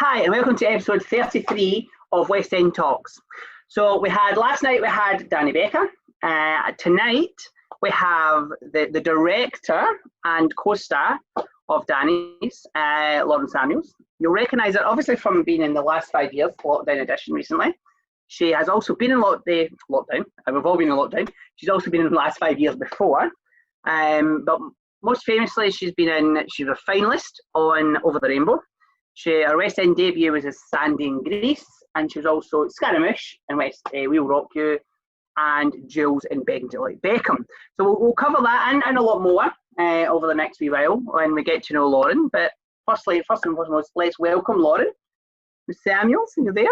Hi, and welcome to episode 33 of West End Talks. So last night we had Danny Becker. Tonight we have the director and co-star of Danny's, Lauren Samuels. You'll recognise her obviously from being in the last 5 years, Lockdown Edition recently. She has also been in lockdown, and we've all been in lockdown. She's also been in the last 5 years before. But most famously, she was a finalist on Over the Rainbow. Her West End debut was as Sandy in Grease, and she was also Scaramouche in We'll Rock You, and Jules in Begging to Like Beckham. So we'll cover that and a lot more over the next wee while when we get to know Lauren. But first and foremost, let's welcome Lauren Samuels. Are you there?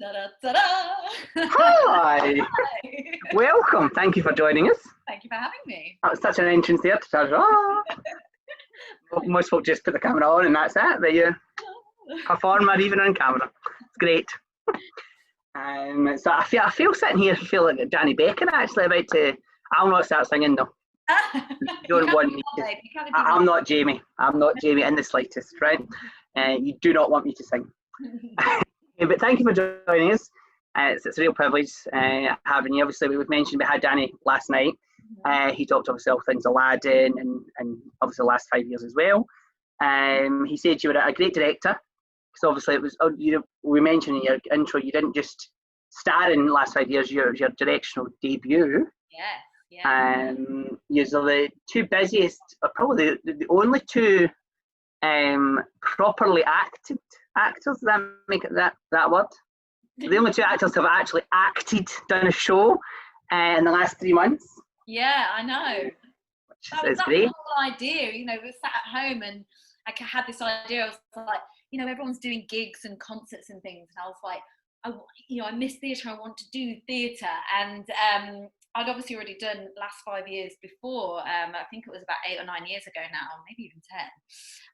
Ta-da, ta-da. Hi. Hi. Welcome. Thank you for joining us. Thank you for having me. That was such an entrance there. Most folk just put the camera on and that's it. But you perform or even on camera. It's great. So I feel sitting here, I feel like Danny Becker actually about to. I'll not start singing though. You don't want me to. I'm not Jamie. I'm not Jamie in the slightest, right? You do not want me to sing. But thank you for joining us. It's a real privilege having you. Obviously, we've mentioned we had Danny last night. He talked obviously all things Aladdin and obviously the last 5 years as well. He said you were a great director. Because obviously it was, we mentioned in your intro, you didn't just star in the last 5 years, your directional debut. Yeah. You're the two busiest, or probably the only two properly acted actors, that make it that word? The only two actors to have actually done a show in the last 3 months. Yeah, I know. That was great. The whole idea, we sat at home and I had this idea. I was like, everyone's doing gigs and concerts and things, and I was like, I miss theatre. I want to do theatre, and I'd obviously already done last 5 years before. I think it was about 8 or 9 years ago now, maybe even 10.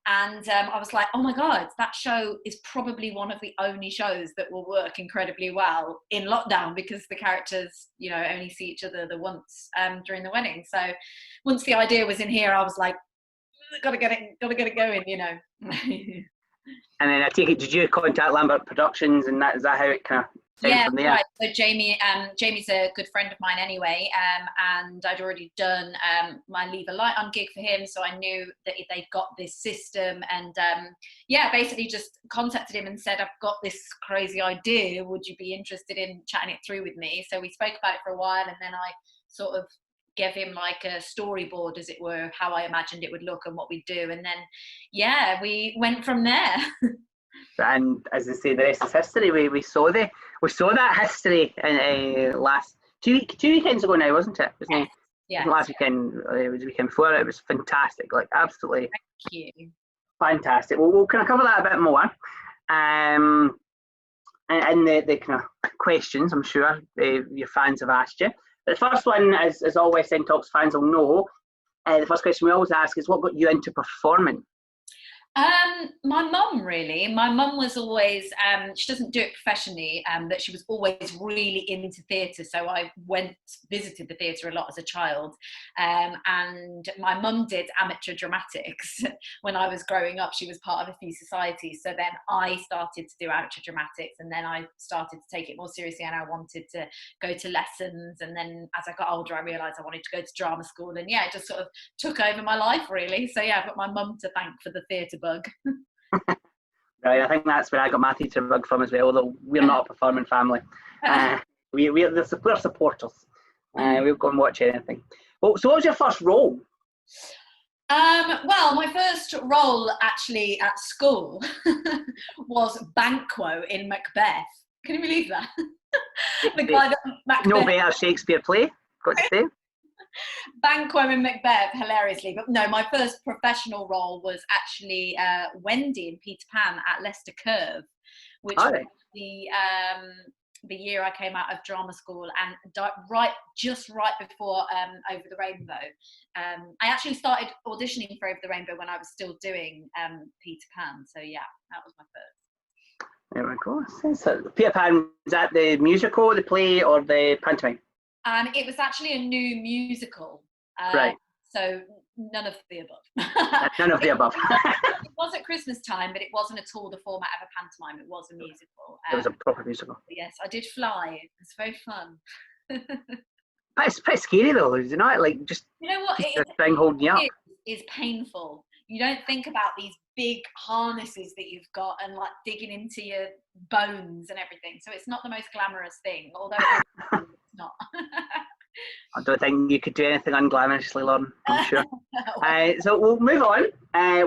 And I was like, oh my God, that show is probably one of the only shows that will work incredibly well in lockdown because the characters, only see each other the once during the wedding. So once the idea was in here, I was like, gotta get it going, And then I take it, did you contact Lambert Productions, and is that how it kind of came from there? Right. So Jamie's a good friend of mine anyway, and I'd already done my Leave a Light On gig for him, so I knew that they'd got this system, and basically just contacted him and said, I've got this crazy idea, would you be interested in chatting it through with me? So we spoke about it for a while, and then I sort of gave him like a storyboard, as it were, of how I imagined it would look and what we'd do, and then we went from there. And as I say, the rest is history. We saw that history in last two weekends ago now, wasn't it? Yeah. Last weekend, it was the weekend before. It was fantastic, like absolutely. Thank you. Fantastic. Well, we'll kind of cover that a bit more. And the kind of questions, I'm sure your fans have asked you. The first one, as all West End Talks fans will know, the first question we always ask is, what got you into performing? My mum, really. My mum was always, she doesn't do it professionally, but she was always really into theatre. So I visited the theatre a lot as a child. And my mum did amateur dramatics when I was growing up. She was part of a few societies. So then I started to do amateur dramatics, and then I started to take it more seriously, and I wanted to go to lessons. And then as I got older, I realised I wanted to go to drama school. And it just sort of took over my life, really. So I've got my mum to thank for the theatre bug. Right, I think that's where I got my theatre bug from as well, although we're not a performing family. We're supporters. We'll go and watch anything. Well, so what was your first role? Well, my first role actually at school was Banquo in Macbeth. Can you believe that? The guy that Macbeth... No better Shakespeare play, got to say. Banquo in Macbeth, hilariously. But no, my first professional role was actually Wendy in Peter Pan at Leicester Curve, which was the year I came out of drama school, and just right before Over the Rainbow. I actually started auditioning for Over the Rainbow when I was still doing Peter Pan. So that was my first. There we go. So Peter Pan, was that the musical, the play, or the pantomime? It was actually a new musical. Right. So none of the above. None of the above. It was at Christmas time, but it wasn't at all the format of a pantomime. It was a musical. It was a proper musical. Yes, I did fly. It was very fun. But it's pretty scary though, is it not? Like just, you know what? the thing holding you up. It is painful. You don't think about these big harnesses that you've got and like digging into your bones and everything. So it's not the most glamorous thing, although it's not. I don't think you could do anything unglamorously, Lauren, I'm sure. So we'll move on.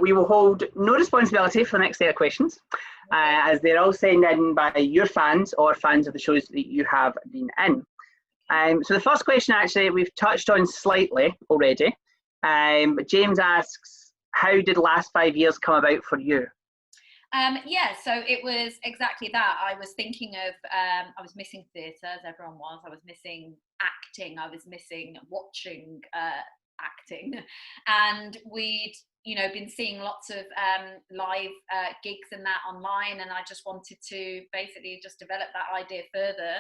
We will hold no responsibility for the next set of questions, as they're all sent in by your fans or fans of the shows that you have been in. So the first question, actually, we've touched on slightly already. But James asks, how did the last 5 years come about for you? Yeah, so it was exactly that. I was thinking of, I was missing theatre, as everyone was. I was missing acting. I was missing watching acting. And we'd, been seeing lots of live gigs and that online. And I just wanted to basically just develop that idea further.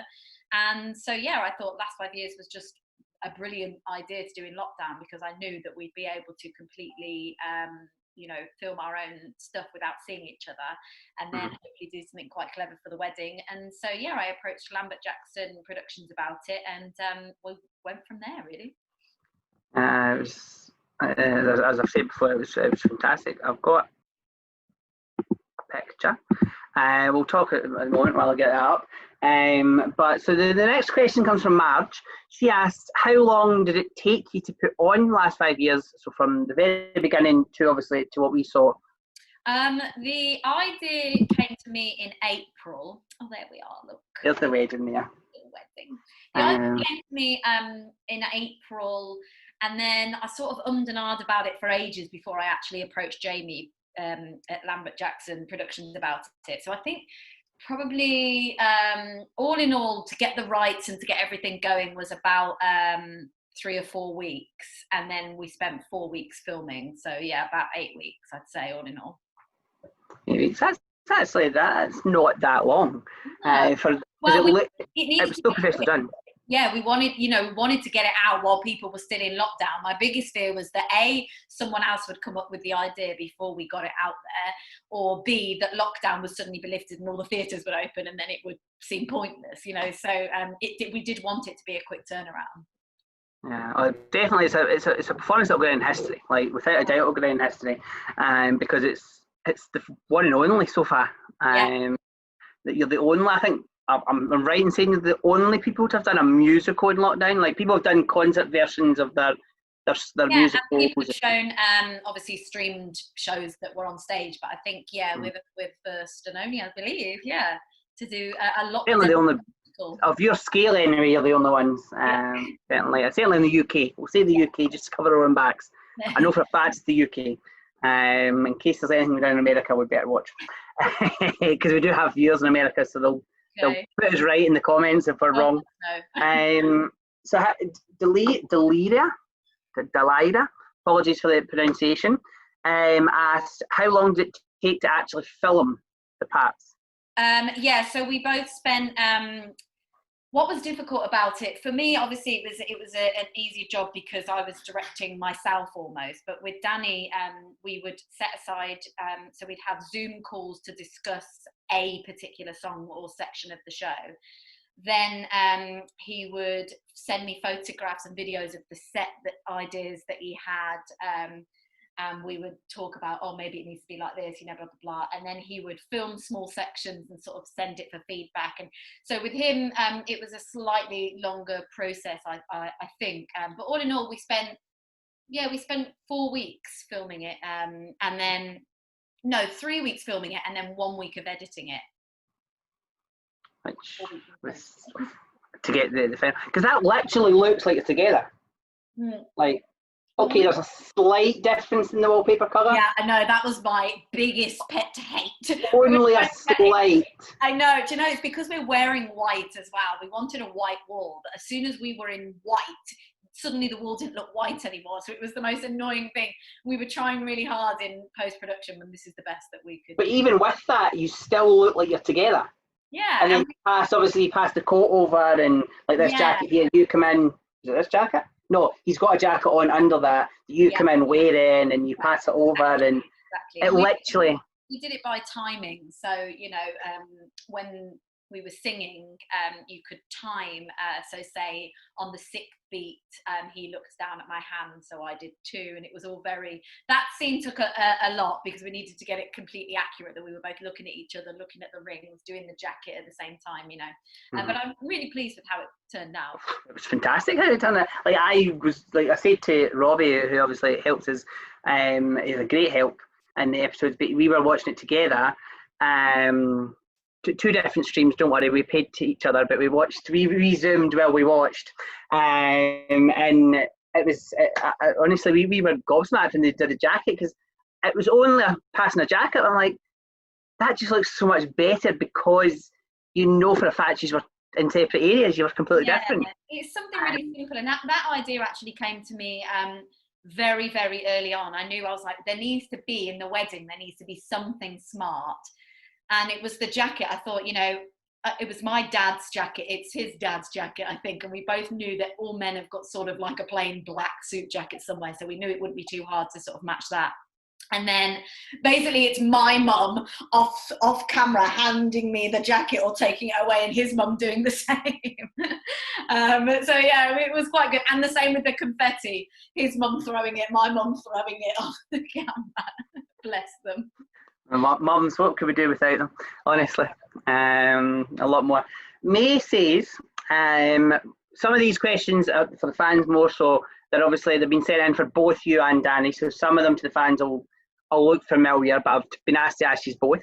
And so, yeah, I thought last 5 years was just a brilliant idea to do in lockdown, because I knew that we'd be able to completely film our own stuff without seeing each other, and then hopefully do something quite clever for the wedding. And so, yeah, I approached Lambert Jackson Productions about it, and we went from there, really. It was, as I've said before, it was fantastic. I've got a picture. We'll talk at the moment while I get that up. But so the next question comes from Marge. She asked, how long did it take you to put on the last 5 years? So from the very beginning to obviously to what we saw. The idea came to me in April. Oh, there we are. Look. There's the wedding there. The wedding. The idea came to me in April, and then I sort of ummed and ahed about it for ages before I actually approached Jamie at Lambert Jackson Productions about it. So I think probably all in all, to get the rights and to get everything going was about 3 or 4 weeks, and then we spent 4 weeks filming. So yeah, about 8 weeks, I'd say, all in all. 8 weeks. That's not that long. No. It was so professionally done. Yeah, we wanted to get it out while people were still in lockdown. My biggest fear was that A, someone else would come up with the idea before we got it out there, or B, that lockdown would suddenly be lifted and all the theatres would open, and then it would seem pointless, So we did want it to be a quick turnaround. Yeah, definitely, it's a performance that will go in history. Like without a doubt, it will go in history, because it's the one and only so far. That you're the only. I think I'm right in saying you're the only people to have done a musical in lockdown. Like people have done concert versions of their musicals. And people have shown obviously streamed shows that were on stage, but I think we're first and only, I believe, to do a lot. Certainly the only of your scale anyway. You're the only ones. Certainly in the UK. We'll say the UK just to cover our own backs. I know for a fact it's the UK. In case there's anything down in America, we better watch, because we do have viewers in America, so they'll put us right in the comments if we're wrong. No. So Delira, apologies for the pronunciation, asked, how long did it take to actually film the parts? So we both spent, what was difficult about it, for me, obviously it was an easy job because I was directing myself almost, but with Danny, we would set aside, so we'd have Zoom calls to discuss a particular song or section of the show. Then he would send me photographs and videos of the set ideas that he had, and we would talk about, maybe it needs to be like this, blah, blah, blah. And then he would film small sections and sort of send it for feedback. And so with him, it was a slightly longer process, I think. But all in all, we spent 4 weeks filming it, and then, 3 weeks filming it, and then 1 week of editing it. Which was to get the film, because that literally looks like it's together. Like, okay, there's a slight difference in the wallpaper colour. Yeah, I know, that was my biggest pet hate. Only a slight. I know, do you know, it's because we're wearing white as well. We wanted a white wall, but as soon as we were in white, suddenly the wall didn't look white anymore. So it was the most annoying thing. We were trying really hard in post-production when this is the best that we could. But even with that, you still look like you're together. Yeah. And then you pass the coat over, and like this jacket here, you come in, is it this jacket? no, he's got a jacket on under that you come in wearing, and you pass it over, and exactly. it literally. We did it by timing, so when we were singing, you could time, so say on the sixth beat, he looks down at my hand, so I did too, and it was all that scene took a lot, because we needed to get it completely accurate, that we were both looking at each other, looking at the rings, doing the jacket at the same time, but I'm really pleased with how it turned out. It was fantastic how it turned out. Like, I said to Robbie, who obviously helps us, is a great help in the episodes, but we were watching it together, two different streams, don't worry, we paid to each other, but we resumed while we watched, and it was honestly, we were gobsmacked when they did a jacket, because it was only passing a jacket. I'm like, that just looks so much better, because for a fact you were in separate areas, you were completely different. It's something really simple, and that idea actually came to me very, very early on. I knew, I was like, there needs to be, in the wedding, there needs to be something smart. And it was the jacket. I thought, it was my dad's jacket. It's his dad's jacket, I think. And we both knew that all men have got sort of like a plain black suit jacket somewhere. So we knew it wouldn't be too hard to sort of match that. And then basically it's my mum off camera handing me the jacket or taking it away, and his mum doing the same. So yeah, it was quite good. And the same with the confetti. His mum throwing it, my mum throwing it off the camera. Bless them. Mums, what could we do without them? Honestly, a lot more. May says, some of these questions are for the fans more so. That obviously they've been sent in for both you and Danny, so some of them to the fans will look familiar, but I've been asked to ask you both.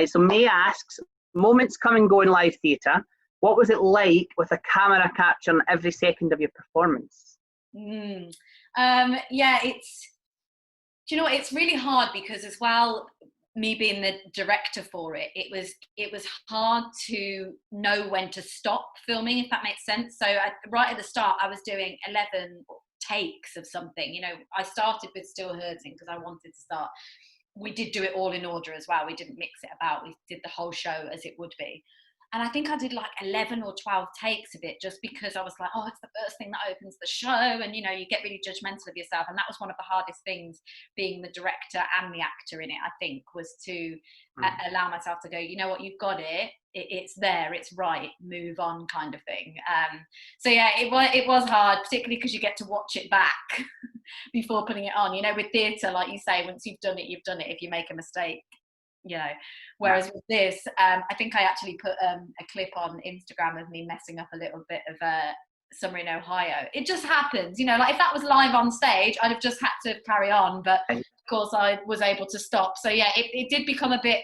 So May asks, moments come and go in live theatre. What was it like with a camera capturing every second of your performance? Yeah, it's really hard, because as well, me being the director for it, it was hard to know when to stop filming, if that makes sense. So right at the start, I was doing 11 takes of something. I started with Still Hurting because I wanted to start. We did do it all in order as well. We didn't mix it about. We did the whole show as it would be. And I think I did like 11 or 12 takes of it, just because I was like, oh, it's the first thing that opens the show. And, you get really judgmental of yourself. And that was one of the hardest things, being the director and the actor in it, I think, was to allow myself to go, you know what, you've got it. It's there, it's right, move on, kind of thing. So yeah, it was hard, particularly because you get to watch it back before putting it on. With theatre, like you say, once you've done it, you've done it. If you make a mistake, whereas with this, I think I actually put a clip on Instagram of me messing up a little bit of Summer in Ohio. It just happens, like if that was live on stage, I'd have just had to carry on, but of course I was able to stop. So yeah, it did become a bit,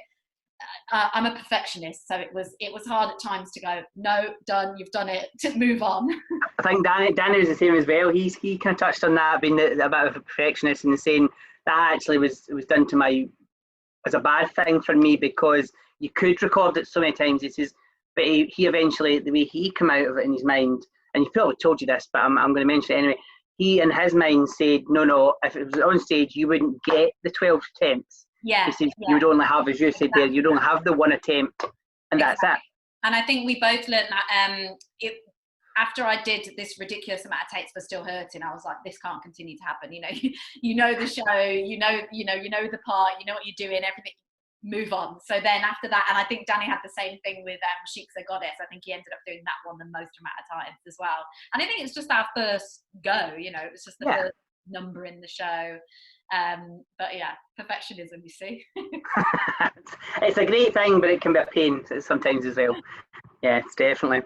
I'm a perfectionist, so it was hard at times to go, no, done, you've done it, to move on. I think Danny was the same as well. He kind of touched on that, being a bit of a perfectionist, and saying that actually was done to my, as a bad thing for me, because you could record it so many times. He says, but he eventually, the way he came out of it in his mind, and he probably told you this, but I'm going to mention it anyway. He, in his mind, said, no, if it was on stage, you wouldn't get the 12 attempts. Yeah. He says, you would only have, as you said there, you don't have the one attempt, and that's it. And I think we both learned that after I did this ridiculous amount of takes for Still Hurting, I was like, this can't continue to happen. You know the show, you know the part, you know what you're doing, everything, move on. So then after that, and I think Danny had the same thing with Sheik's a Goddess. I think he ended up doing that one the most amount of times as well. And I think it's just our first go, it was just the first number in the show. But yeah, perfectionism, you see. It's a great thing, but it can be a pain sometimes as well. Yes, definitely.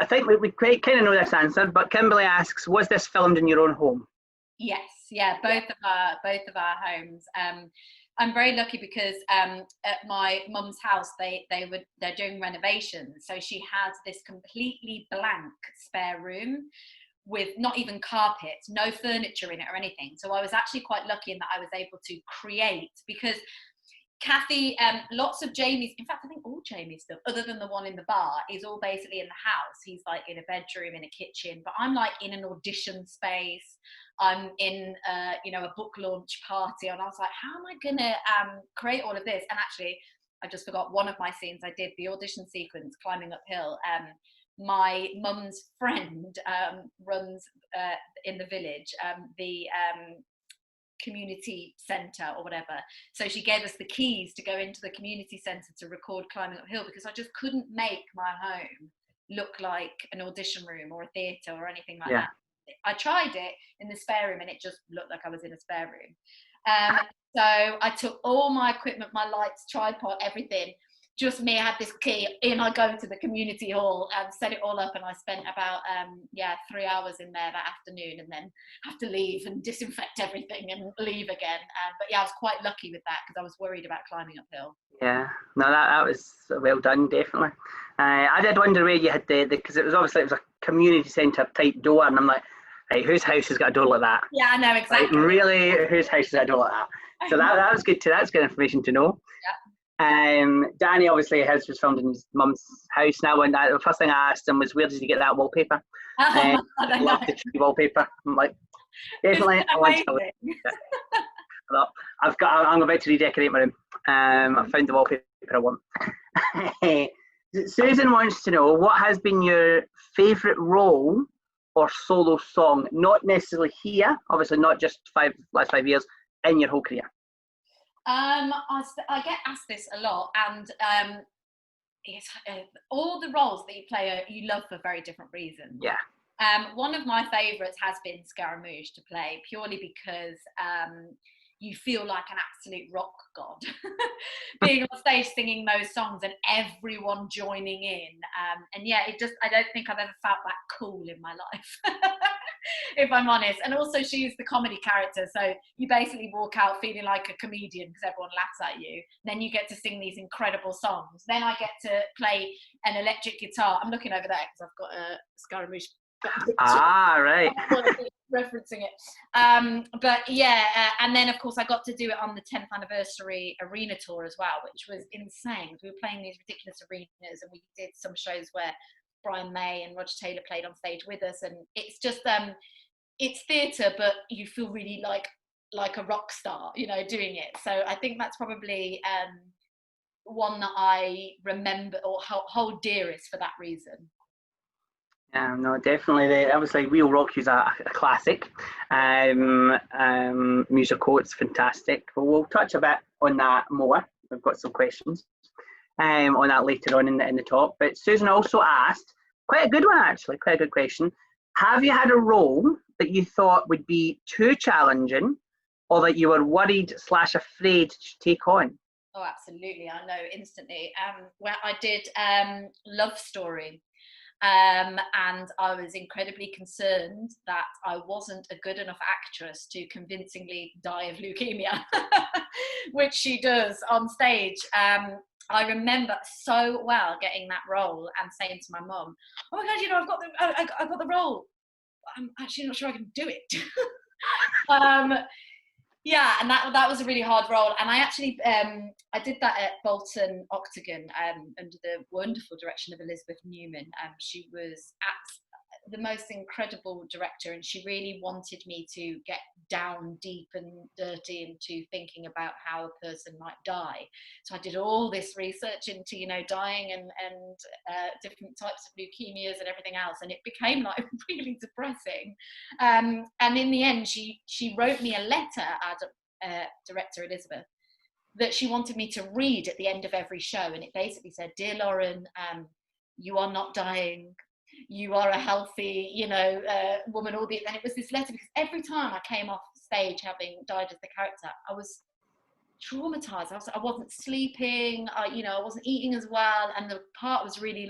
I think we kind of know this answer, but Kimberly asks, was this filmed in your own home? Yes, yeah, both of our homes. I'm very lucky because at my mum's house, they're doing renovations, so she has this completely blank spare room with not even carpets, no furniture in it or anything. So I was actually quite lucky in that I was able to create, because Kathy, lots of Jamie's, in fact, I think all Jamie's stuff, other than the one in the bar, is all basically in the house. He's like in a bedroom, in a kitchen, but I'm like in an audition space. I'm in, a book launch party, and I was like, how am I gonna create all of this? And actually, I just forgot one of my scenes. I did the audition sequence, climbing uphill. my mum's friend runs in the village the community centre or whatever, so she gave us the keys to go into the community centre to record Climbing Uphill, because I just couldn't make my home look like an audition room or a theatre or anything like that. I tried it in the spare room and it just looked like I was in a spare room. So I took all my equipment, my lights, tripod, everything, just me. I had this key, in I go to the community hall and set it all up, and I spent about 3 hours in there that afternoon, and then have to leave and disinfect everything and leave again. But yeah, I was quite lucky with that because I was worried about climbing uphill. Yeah, no, that was well done, definitely. I did wonder where you had because it was a community centre type door, and I'm like, hey, whose house has got a door like that? Yeah, I know, exactly. Like, really, whose house has got a door like that? So that was good too. That's good information to know. Yeah. Danny, obviously, his was filmed in his mum's house now, and the first thing I asked him was, where did you get that wallpaper? I love the tree wallpaper. I'm like, definitely, I want to. I'm about to redecorate my room. I found the wallpaper I want. Susan wants to know, what has been your favourite role or solo song? Not necessarily here, obviously not just last 5 years, in your whole career. I get asked this a lot, and all the roles that you play, you love for very different reasons. Yeah. One of my favourites has been Scaramouche to play, purely because you feel like an absolute rock god being on stage singing those songs and everyone joining in. And yeah, I don't think I've ever felt that cool in my life, if I'm honest. And also she's the comedy character, so you basically walk out feeling like a comedian because everyone laughs at you. Then you get to sing these incredible songs. Then I get to play an electric guitar. I'm looking over there because I've got a Scaramouche. Right. Referencing it. But yeah, and then of course I got to do it on the 10th anniversary arena tour as well, which was insane. We were playing these ridiculous arenas, and we did some shows where Brian May and Roger Taylor played on stage with us, and it's just it's theatre, but you feel really like a rock star, doing it. So I think that's probably one that I remember or hold dearest for that reason. No, definitely. Obviously, We'll Rock You's a classic musical. It's fantastic. But we'll touch a bit on that more. We've got some questions on that later on in the talk. But Susan also asked, quite a good one actually, quite a good question. Have you had a role that you thought would be too challenging, or that you were worried/afraid to take on? Oh, absolutely. I know instantly. Where I did Love Story. And I was incredibly concerned that I wasn't a good enough actress to convincingly die of leukemia, which she does on stage. I remember so well getting that role and saying to my mum, "Oh my God, I've got the role. I'm actually not sure I can do it." Yeah, and that was a really hard role, and I actually I did that at Bolton Octagon under the wonderful direction of Elizabeth Newman. She was the most incredible director, and she really wanted me to get down deep and dirty into thinking about how a person might die. So I did all this research into dying and different types of leukemias and everything else, and it became like really depressing. And in the end, she wrote me a letter, director Elizabeth, that she wanted me to read at the end of every show, and it basically said, "Dear Lauren, you are not dying. You are a healthy, woman." And it was this letter, because every time I came off stage having died as the character, I was traumatized. I wasn't sleeping. I wasn't eating as well, and the part was really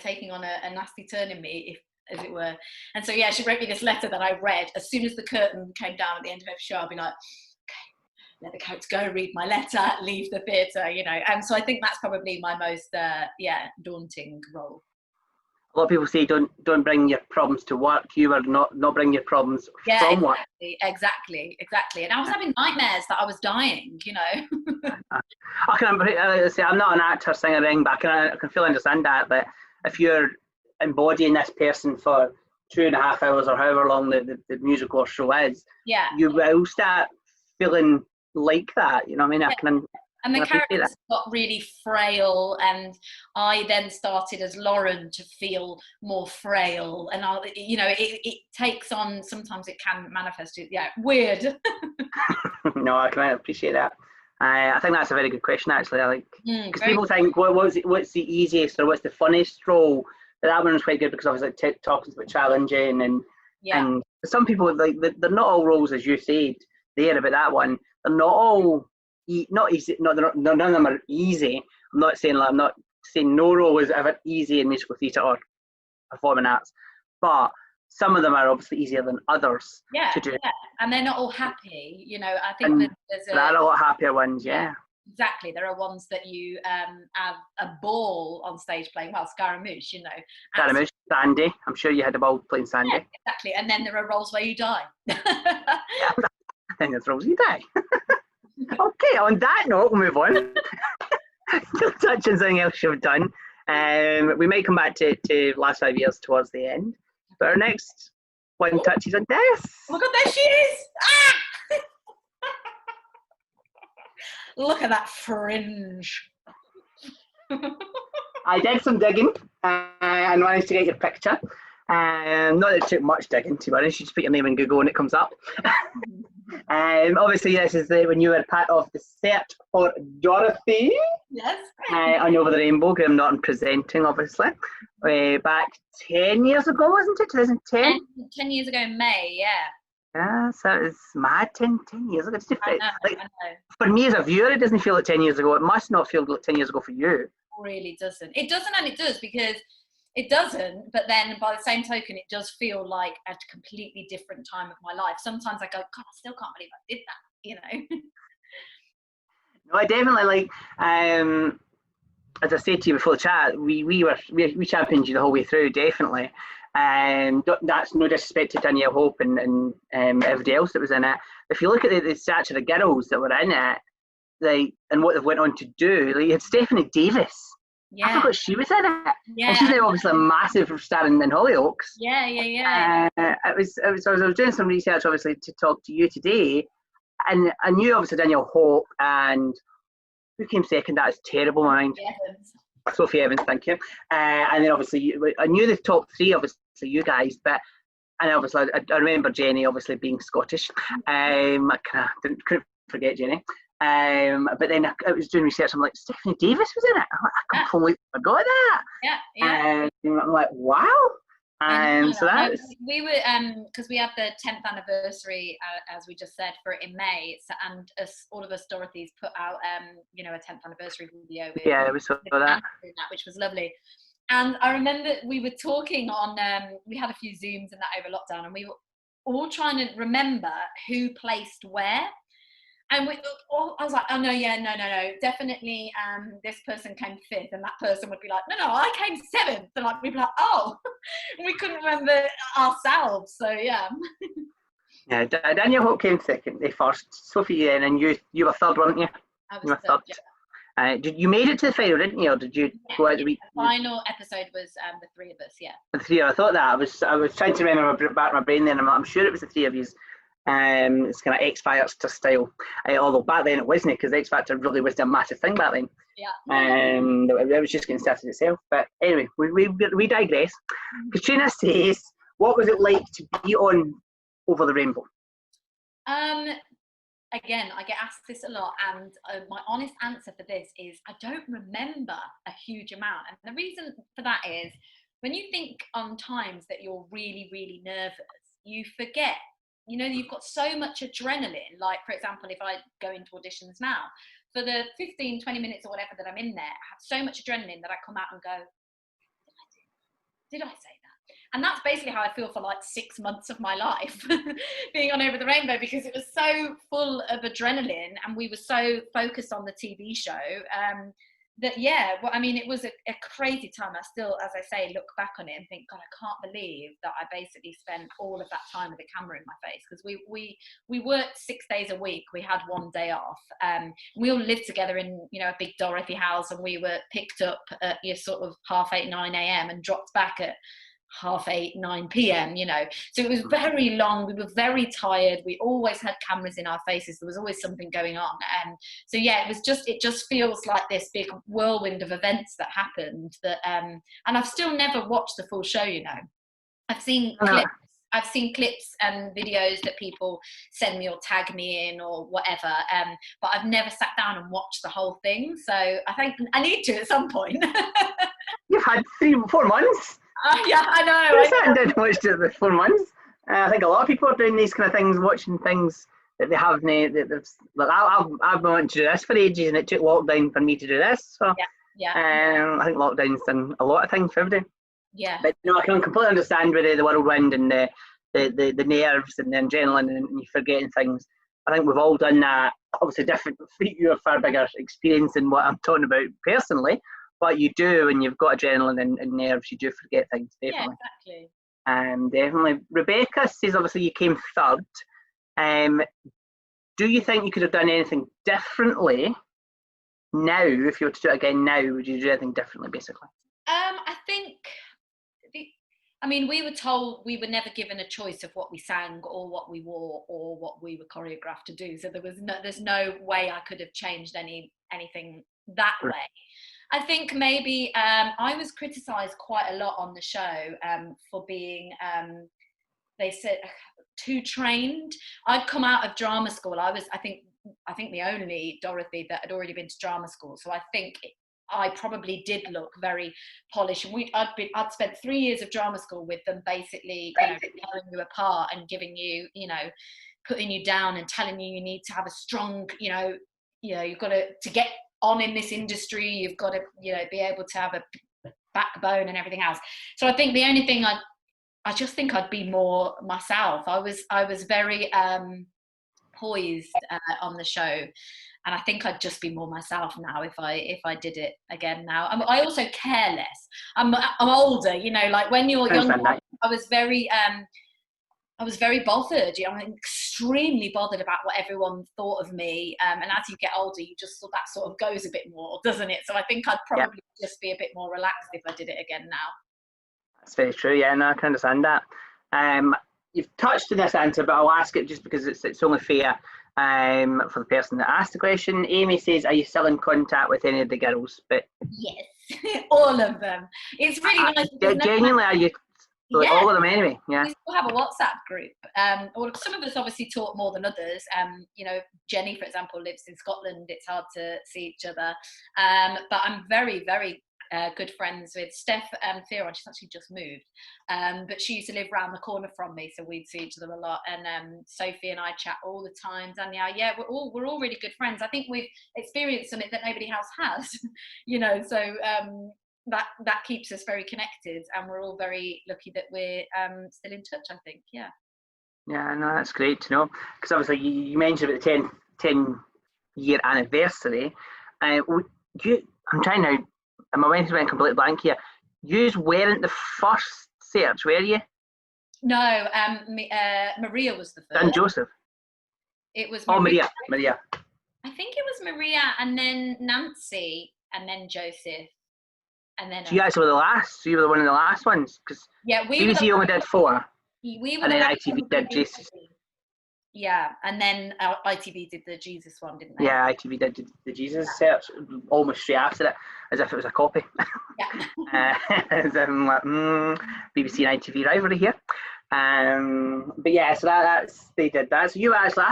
taking on a nasty turn in me, as it were. And so yeah, she wrote me this letter that I read as soon as the curtain came down at the end of every show. I'd be like, okay, let the character go, read my letter, leave the theatre, And so I think that's probably my most daunting role. A lot of people say don't bring your problems to work. You were not bring your problems from work. Exactly. And I was having nightmares that I was dying, I can say I'm not an actor, singer, but I can fully understand that if you're embodying this person for 2.5 hours or however long the musical or show is, you will start feeling like that. You know what I mean? And the I appreciate characters that. got really frail, and I then started as Lauren to feel more frail. And it takes on. Sometimes it can manifest. Yeah, weird. No, I can appreciate that. I think that's a very good question, actually. I like, because Very. people think, what's the easiest or what's the funniest role? But that one was quite good because I was like talking about challenging Yeah. and some people like they're not all roles, as you said there about that one. They're not all not easy. Not none of them are easy. I'm not saying no role is ever easy in musical theatre or performing arts, but some of them are obviously easier than others to do. Yeah, and they're not all happy. I think And there's there are a lot happier ones, yeah. Exactly. There are ones that you have a ball on stage playing. Well, Scaramouche, Scaramouche, Sandy. I'm sure you had a ball playing Sandy. Yeah, exactly. And then there are roles where you die. And the throws you die. Okay, on that note, we'll move on. Just touching something else you've done. We may come back to last 5 years towards the end. But our next one touches on death. Oh my God, there she is! Ah! Look at that fringe. I did some digging and managed to get your picture. Not that it took much digging, to be honest. You just put your name in Google and it comes up. Obviously, this is when you were part of the Search for Dorothy. Yes. On Over the Rainbow, Graham Norton presenting, obviously. Back 10 years ago, wasn't it? 2010? 10 years ago in May, yeah. Yeah, so it's mad 10 years ago. I know. For me as a viewer, it doesn't feel like 10 years ago. It must not feel like 10 years ago for you. It really doesn't. It doesn't, and it does, because it doesn't, but then by the same token, it does feel like a completely different time of my life. Sometimes I go, God, I still can't believe I did that, No, I definitely like, as I said to you before the chat, we championed you the whole way through, definitely. That's no disrespect to Danielle Hope and everybody else that was in it. If you look at the stature of the girls that were in it, and what they went on to do, like it's Stephanie Davis. Yeah. I forgot she was in it. Yeah. And she's now obviously a massive star in Hollyoaks. Yeah. I was doing some research, obviously, to talk to you today, and I knew obviously Danielle Hope, and who came second? That is terrible, mind. Sophie Evans, thank you. And then obviously I knew the top three, obviously you guys, but and obviously I remember Jenny obviously being Scottish. I couldn't forget Jenny. But then I was doing research. I'm like, Stephanie Davis was in it. I completely forgot that. Yeah. And I'm like, wow. So that was... we were because we had the 10th anniversary, as we just said, for it in May, and all of us Dorothy's put out a 10th anniversary video. We saw that, which was lovely. And I remember we were talking on. We had a few Zooms and that over lockdown, and we were all trying to remember who placed where. And I was like, oh no, definitely. This person came 5th, and that person would be like, no, I came 7th, and like we'd be like, oh, we couldn't remember ourselves. So yeah. Yeah, Daniel Hope came second, first. Sophie, and you were third, weren't you? I was third. Yeah. You made it to the final, didn't you? Or did you go out the week? The final episode was the 3 of us. Yeah. The 3. I thought that I was trying to remember back in my brain. Then I'm sure it was the 3 of you. It's kind of X Factor style, although back then it wasn't, because X Factor really was a massive thing back then. Yeah. It was just getting started itself. But anyway, we digress. Katrina says, what was it like to be on Over the Rainbow? Again, I get asked this a lot, and my honest answer for this is I don't remember a huge amount. And the reason for that is when you think on times that you're really, really nervous, you forget. You've got so much adrenaline. Like, for example, if I go into auditions now, for the 15, 20 minutes or whatever that I'm in there, I have so much adrenaline that I come out and go, did I say that? And that's basically how I feel for like 6 months of my life, being on Over the Rainbow, because it was so full of adrenaline and we were so focused on the TV show. It was a crazy time. I still, as I say, look back on it and think, God, I can't believe that I basically spent all of that time with a camera in my face, because we worked 6 days a week. We had 1 day off. We all lived together in a big Dorothy house, and we were picked up at sort of 7:30, 9 a.m. and dropped back at 8:30, 9 p.m, you know. So it was very long. We were very tired. We always had cameras in our faces. There was always something going on. So yeah, it just feels like this big whirlwind of events that happened that, and I've still never watched the full show, you know. I've seen clips. I've seen clips and videos that people send me or tag me in or whatever, but I've never sat down and watched the whole thing. So I think I need to at some point. You've had 4 months. Yeah, I know. I sat and did watched it the 4 months. I think a lot of people are doing these kind of things, watching things that they haven't. Like I've been wanting to do this for ages, and it took lockdown for me to do this. So yeah. I think lockdown's done a lot of things for everybody. Yeah. But no, I can completely understand with the whirlwind and the nerves and the adrenaline, and you forgetting things. I think we've all done that. Obviously, different. You have far bigger experience than what I'm talking about personally, but you do, when you've got adrenaline and nerves, you do forget things. Definitely. Yeah, exactly. Definitely. Rebecca says, obviously, you came third. Do you think you could have done anything differently now? If you were to do it again now, would you do anything differently, basically? I think. I mean, we were told, we were never given a choice of what we sang or what we wore or what we were choreographed to do. So there's no way I could have changed anything that way. I think maybe I was criticised quite a lot on the show for being, they said, too trained. I'd come out of drama school. I think the only Dorothy that had already been to drama school. So I think I probably did look very polished. And I'd spent 3 years of drama school with them, basically, you know, tearing you apart and giving you, you know, putting you down and telling you need to have a strong, you know, you've got to get on in this industry. You've got to, you know, be able to have a backbone and everything else. So I think the only thing I just think I'd be more myself. I was very poised on the show. And I think I'd just be more myself now if I did it again now. I also care less. I'm older, you know. Like when you're younger, I was very bothered. You know, I'm extremely bothered about what everyone thought of me. And as you get older, you just that sort of goes a bit more, doesn't it? So I think I'd probably just be a bit more relaxed if I did it again now. That's very true. Yeah, no, I can understand that. You've touched on this answer, but I'll ask it just because it's only fair. For the person that asked the question, Amy says, "Are you still in contact with any of the girls?" But yes, all of them. It's really nice. Genuinely, are you? Like, all of them anyway. Yeah. We still have a WhatsApp group. Well, some of us obviously talk more than others. You know, Jenny, for example, lives in Scotland. It's hard to see each other. But I'm very, very good friends with Steph Theron. She's actually just moved, but she used to live round the corner from me, so we'd see each other a lot. And Sophie and I chat all the time. Danielle, yeah, we're all really good friends. I think we've experienced something that nobody else has, you know. So that keeps us very connected, and we're all very lucky that we're still in touch. I think, yeah. Yeah, no, that's great to know, because obviously you mentioned about the 10-year anniversary. I'm trying now. My mind went completely blank here. You weren't the first search, were you? No, Maria was the first. And Joseph. It was Maria. I think it was Maria, and then Nancy, and then Joseph, and then. So you guys were the last. So you were one of the last ones, because BBC only did 4. We were and then ITV did Jesus. Yeah, and then ITV did the Jesus one, didn't they? Yeah, ITV did the Jesus search almost straight after it, as if it was a copy. Yeah. As I'm like, BBC and ITV rivalry here. But yeah, so that's they did that. So you actually,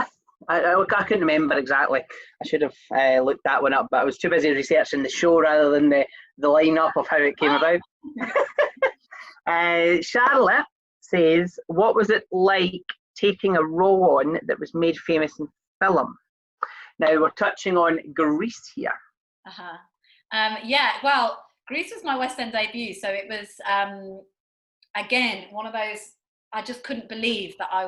I couldn't remember exactly. I should have looked that one up, but I was too busy researching the show rather than the lineup of how it came about. Charlotte says, "What was it like taking a role on that was made famous in film?" Now we're touching on Grease here. Yeah, well, Grease was my West End debut, so it was again one of those. I just couldn't believe that I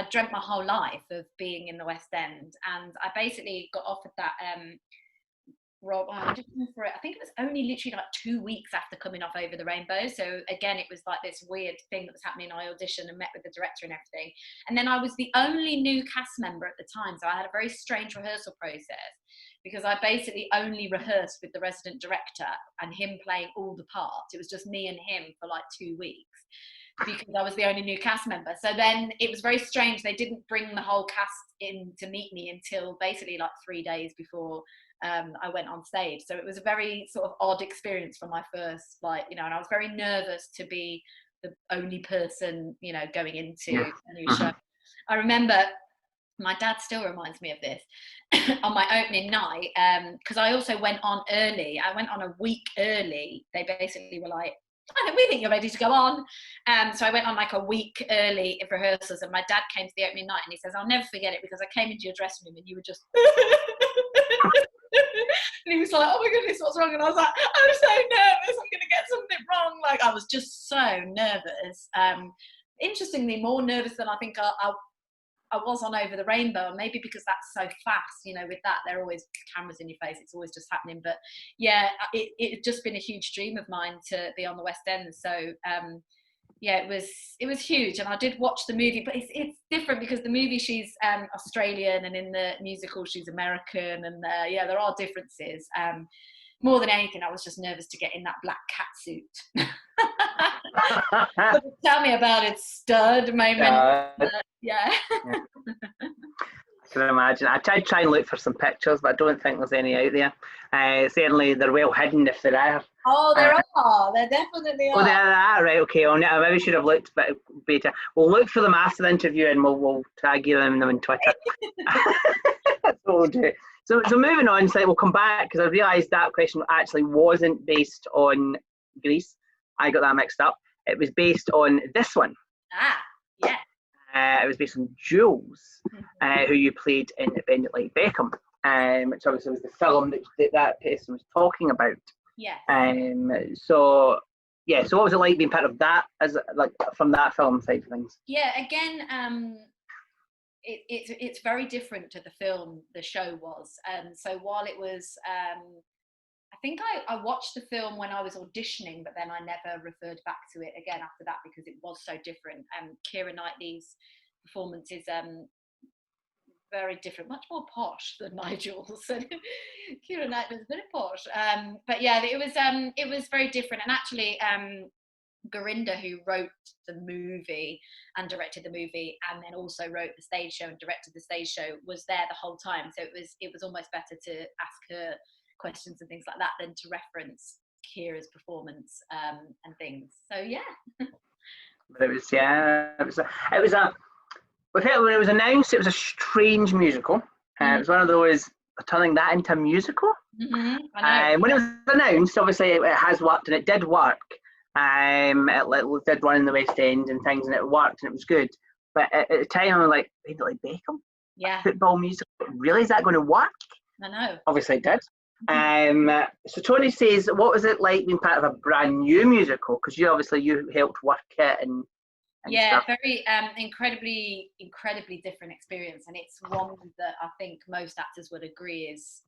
dreamt my whole life of being in the West End, and I basically got offered that role. I just went for it. I think it was only literally like 2 weeks after coming off Over the Rainbow. So again, it was like this weird thing that was happening. I auditioned and met with the director and everything. And then I was the only new cast member at the time. So I had a very strange rehearsal process, because I basically only rehearsed with the resident director and him playing all the parts. It was just me and him for like 2 weeks. because I was the only new cast member. So then it was very strange. They didn't bring the whole cast in to meet me until basically like 3 days before I went on stage. So it was a very sort of odd experience for my first, like, you know, and I was very nervous to be the only person, you know, going into a new show. I remember, my dad still reminds me of this, on my opening night, because I also went on early. I went on a week early. They basically were like, we think you're ready to go on. So I went on like a week early of rehearsals, and my dad came to the opening night and he says, I'll never forget it because I came into your dressing room and you were just and he was like, oh my goodness, what's wrong? And I was like, I'm so nervous, I'm gonna get something wrong. Like, I was just so nervous. Interestingly, more nervous than I think I was on Over the Rainbow, and maybe because that's so fast, you know, with that, there are always cameras in your face, it's always just happening. But yeah, it had just been a huge dream of mine to be on the West End. So yeah, it was huge. And I did watch the movie, but it's different because the movie, she's Australian, and in the musical she's American, and yeah, there are differences. More than anything, I was just nervous to get in that black cat suit. But tell me about it, stud moment. Yeah. I can imagine. I tried to try and look for some pictures, but I don't think there's any out there. Certainly, they're well hidden if there are. Oh, there are. There definitely are. Oh, there are. Right. Okay. I maybe should have looked a bit better. We'll look for them after the interview, and we'll tag you them on Twitter. That's what we'll do. So moving on, so we'll come back because I realised that question actually wasn't based on Greece. I got that mixed up. It was based on this one. Ah, yeah. It was based on Jules, who you played in Bend It Like Beckham, which obviously was the film that person was talking about. Yeah. So what was it like being part of that, as like from that film side of things? Yeah, again, it's very different to the film. The show was, so while it was, I think I watched the film when I was auditioning, but then I never referred back to it again after that because it was so different. Keira Knightley's performance is very different, much more posh than Nigel's. Keira Knightley's a bit posh, but yeah, it was very different. And actually, Gurinder, who wrote the movie and directed the movie, and then also wrote the stage show and directed the stage show, was there the whole time. So it was almost better to ask her questions and things like that than to reference Keira's performance and things. So yeah. But it was when it was announced, it was a strange musical. It was one of those turning that into a musical. I know. When it was announced, obviously it has worked, and it did work. It did run in the West End and things, and it worked, and it was good. But at the time, I was like, Bend It Like Beckham? Yeah. Football musical? Really? Is that going to work? I know. Obviously it did. So Tony says, what was it like being part of a brand new musical? Because you helped work it and yeah, stuff. very incredibly different experience, and it's one that I think most actors would agree is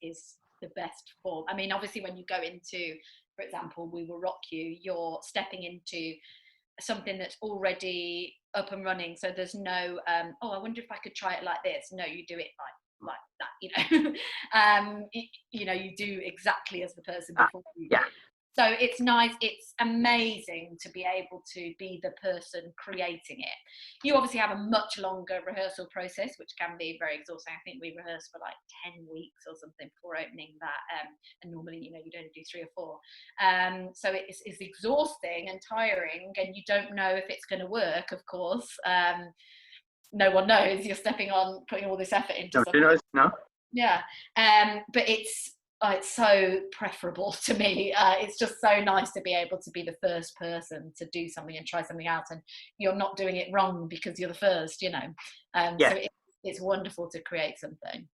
the best form. I mean, obviously when you go into, for example, We Will Rock You, you're stepping into something that's already up and running, so there's no I wonder if I could try it like this. No, you do it like that, you know. You know, you do exactly as the person before you. Yeah. So it's nice, it's amazing to be able to be the person creating it. You obviously have a much longer rehearsal process, which can be very exhausting. I think we rehearse for like 10 weeks or something before opening that. And normally, you know, you'd only do 3 or 4. So it's exhausting and tiring, and you don't know if it's going to work, of course. No one knows. You're stepping on, putting all this effort into something. No. Yeah. But it's so preferable to me. It's just so nice to be able to be the first person to do something and try something out, and you're not doing it wrong because you're the first, you know. So it's wonderful to create something.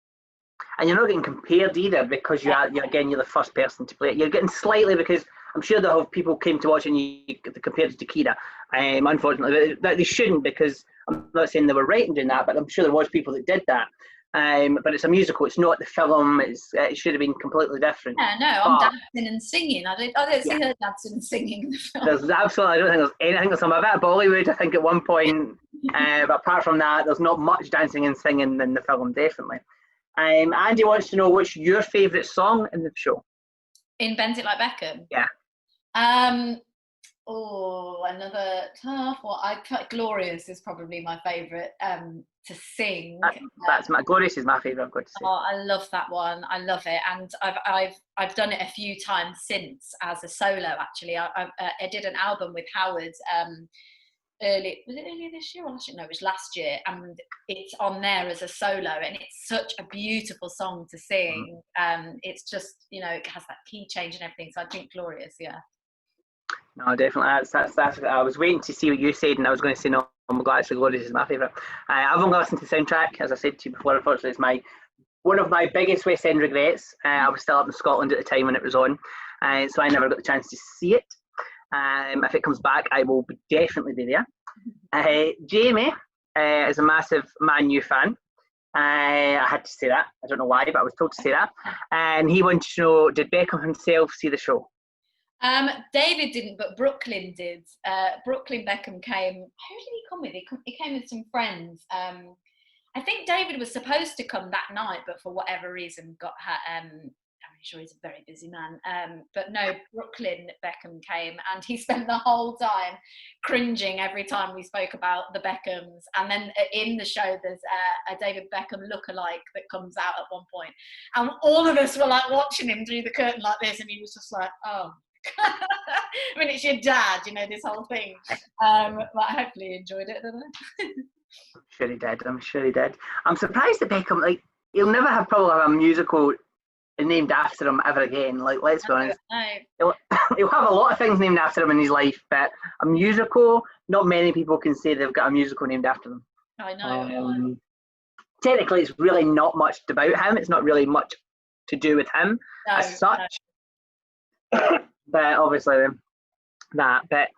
And you're not getting compared either, because you're the first person to play it. You're getting slightly, because I'm sure they'll have people came to watch and you compared it to Keira. Unfortunately, they shouldn't, because I'm not saying they were right in doing that, but I'm sure there was people that did that. But it's a musical, it's not the film, it should have been completely different. Yeah, no, I'm dancing and singing. I don't see her dancing and singing in the film. There's absolutely, I don't think there's anything. There's some a bit of Bollywood, I think, at one point, but apart from that, there's not much dancing and singing in the film, definitely. Andy wants to know, what's your favourite song in the show? In Bend It Like Beckham? Yeah. Oh, another tough one. Glorious is probably my favourite to sing. That's my Glorious is my favourite, I've got to say. Oh, I love that one. I love it, and I've done it a few times since as a solo. Actually, I did an album with Howard. Was it earlier this year or last year? No, it was last year, and it's on there as a solo, and it's such a beautiful song to sing. It's just, you know, it has that key change and everything. So I think Glorious, yeah. No, definitely. That's. I was waiting to see what you said, and I was going to say no. I'm glad it's Glorious is my favourite. I've only listened to the soundtrack, as I said to you before. Unfortunately, it's one of my biggest West End regrets. I was still up in Scotland at the time when it was on, so I never got the chance to see it. If it comes back, I will definitely be there. Jamie is a massive Man U fan. I had to say that. I don't know why, but I was told to say that. And he wanted to know, did Beckham himself see the show? David didn't, but Brooklyn did. Brooklyn Beckham came. Who did he come with? He came with some friends. I think David was supposed to come that night, but for whatever reason got I'm sure he's a very busy man. But no, Brooklyn Beckham came, and he spent the whole time cringing every time we spoke about the Beckhams. And then in the show, there's a David Beckham lookalike that comes out at one point, and all of us were like watching him through the curtain like this, and he was just like, oh. I mean, it's your dad, you know, this whole thing. But hopefully he enjoyed it, I don't know. I'm sure he did. I'm surprised that Beckham, like, he'll never probably have a musical named after him ever again. Like, let's be honest. No. He'll have a lot of things named after him in his life, but a musical, not many people can say they've got a musical named after them. I know. Technically, it's really not much about him. It's not really much to do with him as such. No. But obviously that. But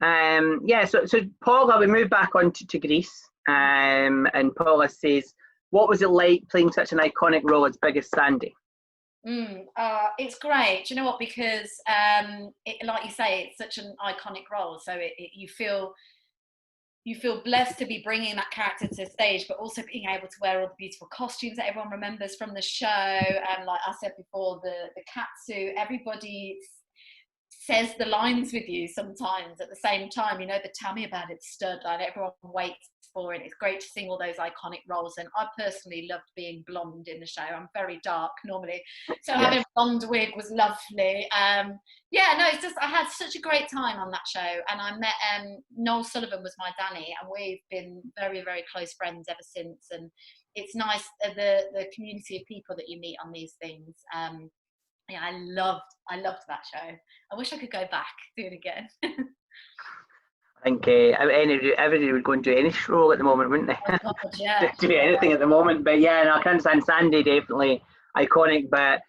yeah, so Paula, we move back on to Greece, and Paula says, what was it like playing such an iconic role as Big as Sandy? It's great. Do you know what? Because like you say, it's such an iconic role, so you feel blessed to be bringing that character to the stage, but also being able to wear all the beautiful costumes that everyone remembers from the show. And like I said before, the catsuit, everybody says the lines with you sometimes at the same time, you know, the tell me about it stud line, everyone waits for it. It's great to sing all those iconic roles, and I personally loved being blonde in the show. I'm very dark normally, so having a blonde wig was lovely. It's just, I had such a great time on that show, and I met Noel Sullivan was my Danny, and we've been very, very close friends ever since. And it's nice, the community of people that you meet on these things. Yeah, I loved that show. I wish I could go back, do it again. I think everybody would go and do any show at the moment, wouldn't they? Oh God, yeah. Do anything at the moment. But yeah, no, I can understand Sandy, definitely iconic, but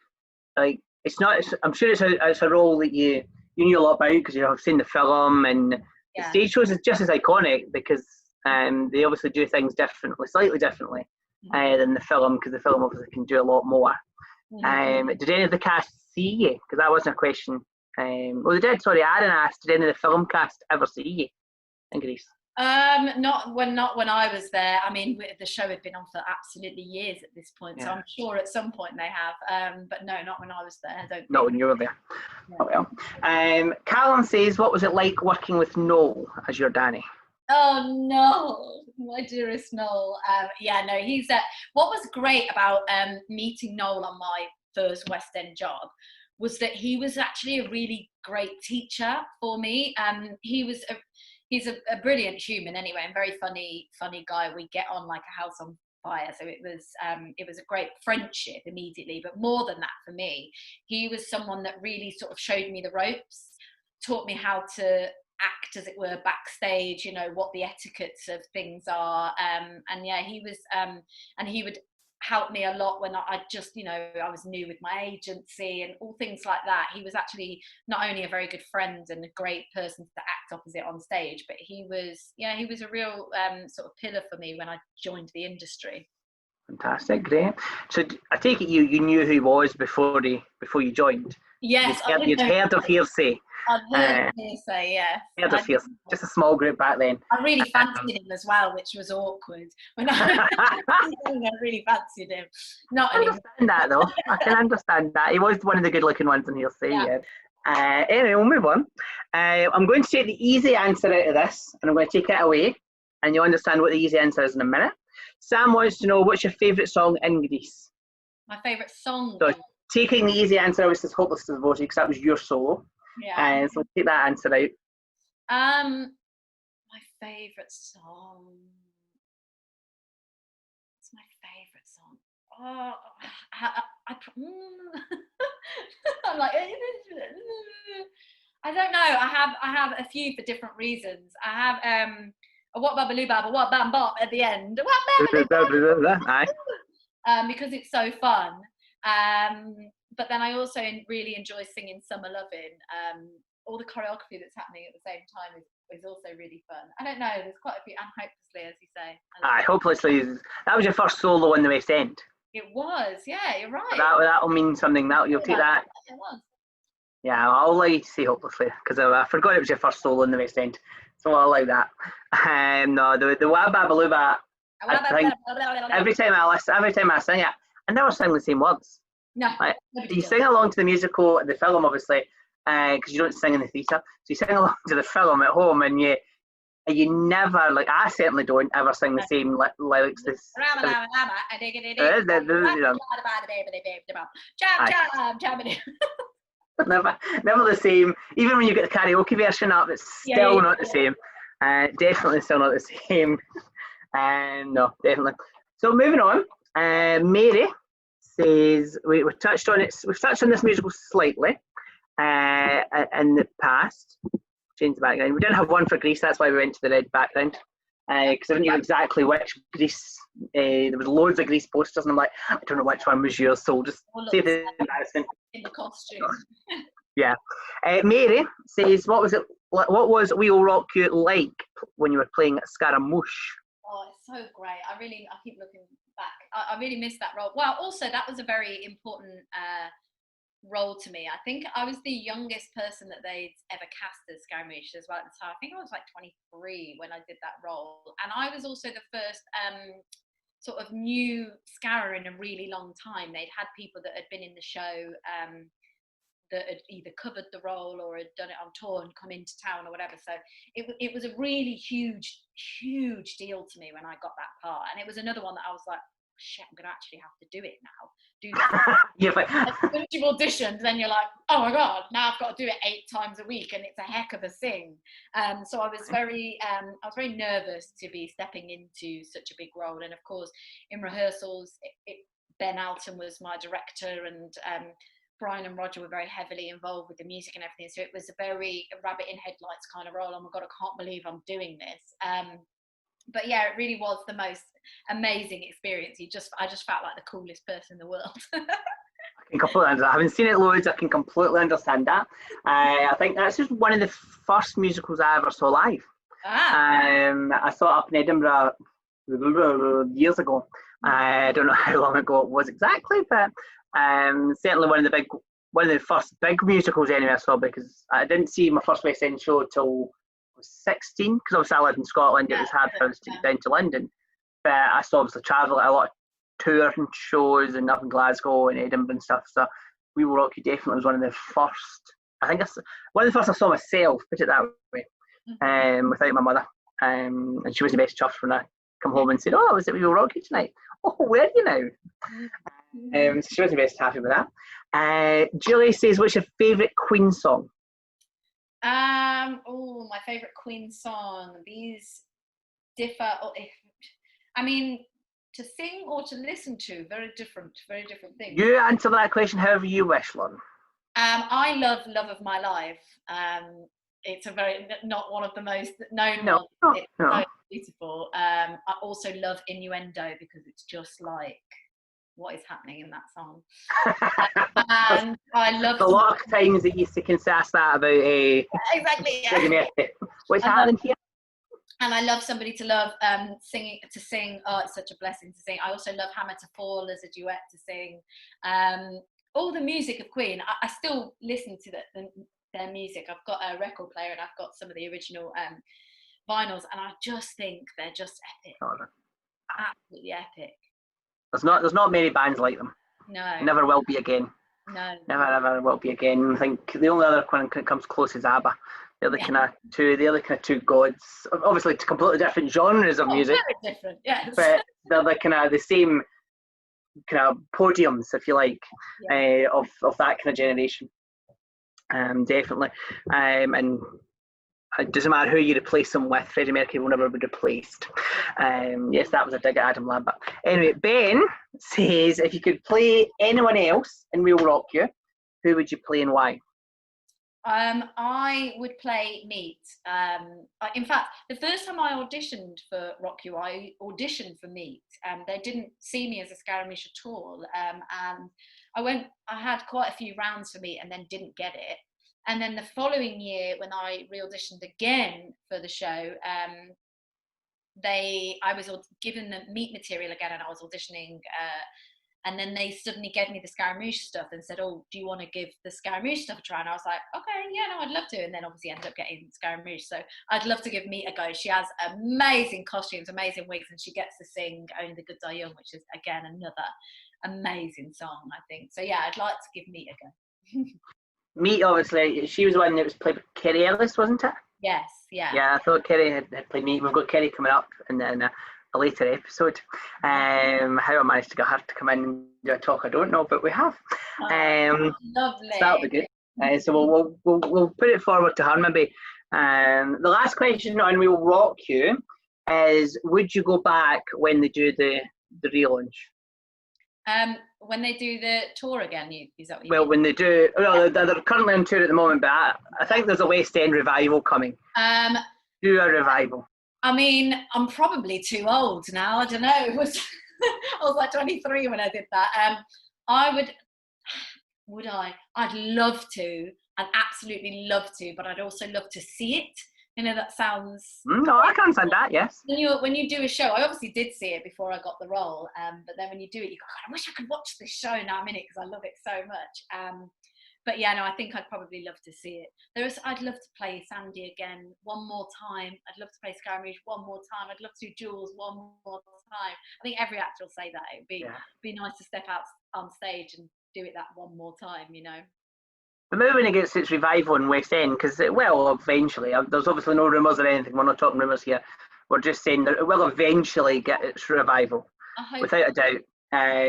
like it's not. I'm sure it's a role that you knew a lot about because you have seen the film, and the stage shows is just as iconic because they obviously do things differently, slightly differently than the film, because the film obviously can do a lot more. Did any of the cast see you? Because that wasn't a question. Well, they did. Sorry, Aaron asked, did any of the film cast ever see you in Greece? Not when I was there. I mean, the show had been on for absolutely years at this point, so I'm sure at some point they have. But no, not when I was there. Not when you were there. Yeah. Oh well. Callum says, what was it like working with Noel as your Danny? Oh no, my dearest Noel. He's what was great about meeting Noel on my first West End job was that he was actually a really great teacher for me. He's a brilliant human anyway, and very funny guy. We get on like a house on fire. So it was a great friendship immediately. But more than that, for me, he was someone that really sort of showed me the ropes, taught me how to act, as it were, backstage, you know, what the etiquettes of things are. He was and he would help me a lot when I just, you know, I was new with my agency and all things like that. He was actually not only a very good friend and a great person to act opposite on stage, but he was a real sort of pillar for me when I joined the industry. Fantastic, great. So I take it you knew who he was before you joined? Yes. You'd heard of hearsay. I'd heard hearsay, yeah. Heard of hearsay. Just a small group back then. I really fancied him as well, which was awkward. When I really fancied him. Not I understand that though. I can understand that. He was one of the good looking ones in hearsay, yeah. Anyway, we'll move on. I'm going to take the easy answer out of this, and I'm going to take it away, and you'll understand what the easy answer is in a minute. Sam wants to know, what's your favourite song in Greece? My favourite song. So taking the easy answer, which is Hopeless Devoted, because that was your solo. Yeah. So take that answer out. My favourite song. What's my favourite song? Oh, I'm like, I don't know. I have a few for different reasons. I have a what babbaloo bab, a what bam bop at the end. Because it's so fun. But then I also really enjoy singing Summer Lovin'. All the choreography that's happening at the same time is also really fun. I don't know, there's quite a few, and Hopelessly, as you say. Hopelessly, that was your first solo in the West End. It was, yeah, you're right. That'll mean something. You'll take that. It was. Yeah, I'll allow you to say Hopelessly, because I forgot it was your first solo in the West End. So I'll allow that. No, the Wah Babaluba, I think every time I sing it, I never sing the same words. No. Like, you sing along to the musical, the film, obviously, because you don't sing in the theatre. So you sing along to the film at home, and you never, like, I certainly don't ever sing the same lyrics. Never the same. Even when you get the karaoke version up, it's still not the same. Definitely still not the same. No, definitely. So moving on, Mary says we've touched on it. We've touched on this musical slightly in the past. Change the background. We didn't have one for Greece. That's why we went to the red background. Because I didn't know exactly which Greece. There was loads of Greece posters, and I'm like, I don't know which one was yours. So we'll just see if it's embarrassing. In the costume. Yeah. Mary says, what was We Will Rock You like when you were playing at Scaramouche? Oh, it's so great. I keep looking back. I really missed that role. Well, also that was a very important role to me. I think I was the youngest person that they'd ever cast as Scaramouche as well at the time. I think I was like 23 when I did that role. And I was also the first sort of new Scarra in a really long time. They'd had people that had been in the show that had either covered the role or had done it on tour and come into town or whatever. So it was a really huge deal to me when I got that part. And it was another one that I was like, shit, I'm going to actually have to do it now. Once you've auditioned, then you're like, oh my God, now I've got to do it 8 times a week, and it's a heck of a sing. So I was very nervous to be stepping into such a big role. And of course, in rehearsals, Ben Alton was my director, and Brian and Roger were very heavily involved with the music and everything. So it was a very rabbit in headlights kind of role. Oh my God, I can't believe I'm doing this. But yeah, it really was the most amazing experience. I just felt like the coolest person in the world. I can completely understand. I haven't seen it loads. I can completely understand that. I think that's just one of the first musicals I ever saw live. I saw it up in Edinburgh years ago. I don't know how long ago it was exactly, but certainly one of the first big musicals anyway I saw, because I didn't see my first West End show till 16, because obviously I lived in Scotland. It was hard for us to get down to London, but I still obviously travelled a lot of tours and shows and up in Glasgow and Edinburgh and stuff. So We Will Rock You definitely was one of the first. I think it's one of the first I saw myself, put it that way, without my mother, and she was the best chuffed when I come home and said, "Oh, was it We Will Rock You tonight? Oh, where are you now?" So she was the best happy with that. Julie says, "What's your favourite Queen song?" My favourite Queen song. These differ. I mean, to sing or to listen to, very different things. You answer that question however you wish, Lon. I love Love of My Life. It's not one of the most known ones. It's so beautiful. I also love Innuendo, because it's just like what is happening in that song. And I love a lot of times that used to ask that about exactly. Yeah. What's happening here? And I love Somebody to Love, sing. Oh, it's such a blessing to sing. I also love Hammer to Fall as a duet to sing. All the music of Queen, I still listen to their music. I've got a record player and I've got some of the original vinyls, and I just think they're just epic. Absolutely epic. There's not many bands like them. No. Never will be again. No. Never ever will be again. I think the only other one that comes close is ABBA. They're the kind of two gods. Obviously, completely different genres of music, very different, yes. but they're the kind of the same kind of podiums, if you like, of that kind of generation. Definitely. And it doesn't matter who you replace them with, Freddie Mercury will never be replaced. Yes, that was a dig at Adam Lambert. Anyway, Ben says, if you could play anyone else in We'll Rock You, who would you play and why? I would play Meat. In fact, the first time I auditioned for Rock You, I auditioned for Meat. They didn't see me as a Scaramouche at all. And I had quite a few rounds for Meat and then didn't get it. And then the following year, when I re-auditioned again for the show, I was given the Meat material again, and I was auditioning. And then they suddenly gave me the Scaramouche stuff and said, "Oh, do you want to give the Scaramouche stuff a try?" And I was like, "Okay, yeah, no, I'd love to." And then obviously ended up getting Scaramouche. So I'd love to give Meat a go. She has amazing costumes, amazing wigs, and she gets to sing "Only the Good Die Young," which is again another amazing song, I think. So yeah, I'd like to give Meat a go. Meat, obviously, she was the one that was played by Kerry Ellis, wasn't it? Yes, yeah. Yeah, I thought Kerry had played Meat. We've got Kerry coming up in a later episode. How I managed to get her to come in and do a talk, I don't know, but we have. Lovely. So that'll be good. So we'll put it forward to her maybe. The last question on We'll Rock You is, would you go back when they do the relaunch? When they do the tour again, is that what you mean? When they do, they're currently on tour at the moment, but I think there's a West End revival coming. Do a revival. I mean, I'm probably too old now. I don't know. I was like 23 when I did that. Would I? I'd love to. I'd absolutely love to, but I'd also love to see it. You know, that sounds... No, I can understand that, yes. When you do a show, I obviously did see it before I got the role, but then when you do it, you go, God, I wish I could watch this show now I'm in it, because I love it so much. But yeah, no, I think I'd probably love to see it. I'd love to play Sandy again one more time. I'd love to play Scaramouche one more time. I'd love to do Jules one more time. I think every actor will say that. It'd be nice to step out on stage and do it that one more time, you know. But maybe when it gets its revival in West End, because it will eventually, there's obviously no rumours or anything, we're not talking rumours here, we're just saying that it will eventually get its revival, without a doubt.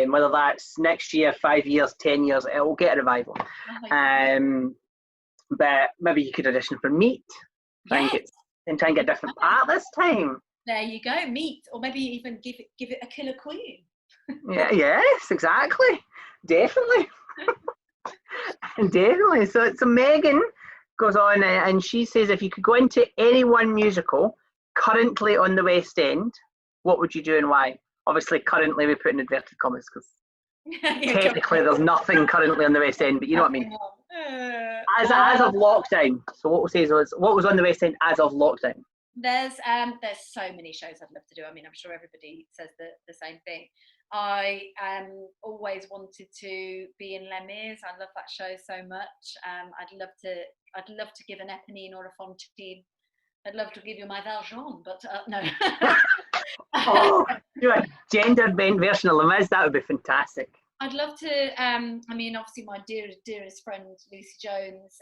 Whether that's next year, 5 years, 10 years, it will get a revival. But maybe you could audition for Meat, try and get a different part this time. There you go, Meat, or maybe even give it a Killer Queen. Yes, exactly, definitely. Definitely. So Megan goes on and she says, if you could go into any one musical currently on the West End, what would you do and why? Obviously, currently we put in inverted commas because technically there's nothing currently on the West End, but you know what I mean. As of lockdown. So what we'll say is, what was on the West End as of lockdown? There's so many shows I'd love to do. I mean, I'm sure everybody says the same thing. I always wanted to be in Les Mis. I love that show so much. I'd love to give an Eponine or a Fantine. I'd love to give you my Valjean, but no. Do a gender bent version of Les Mis. That would be fantastic. I'd love to, I mean, obviously my dearest friend, Lucy Jones,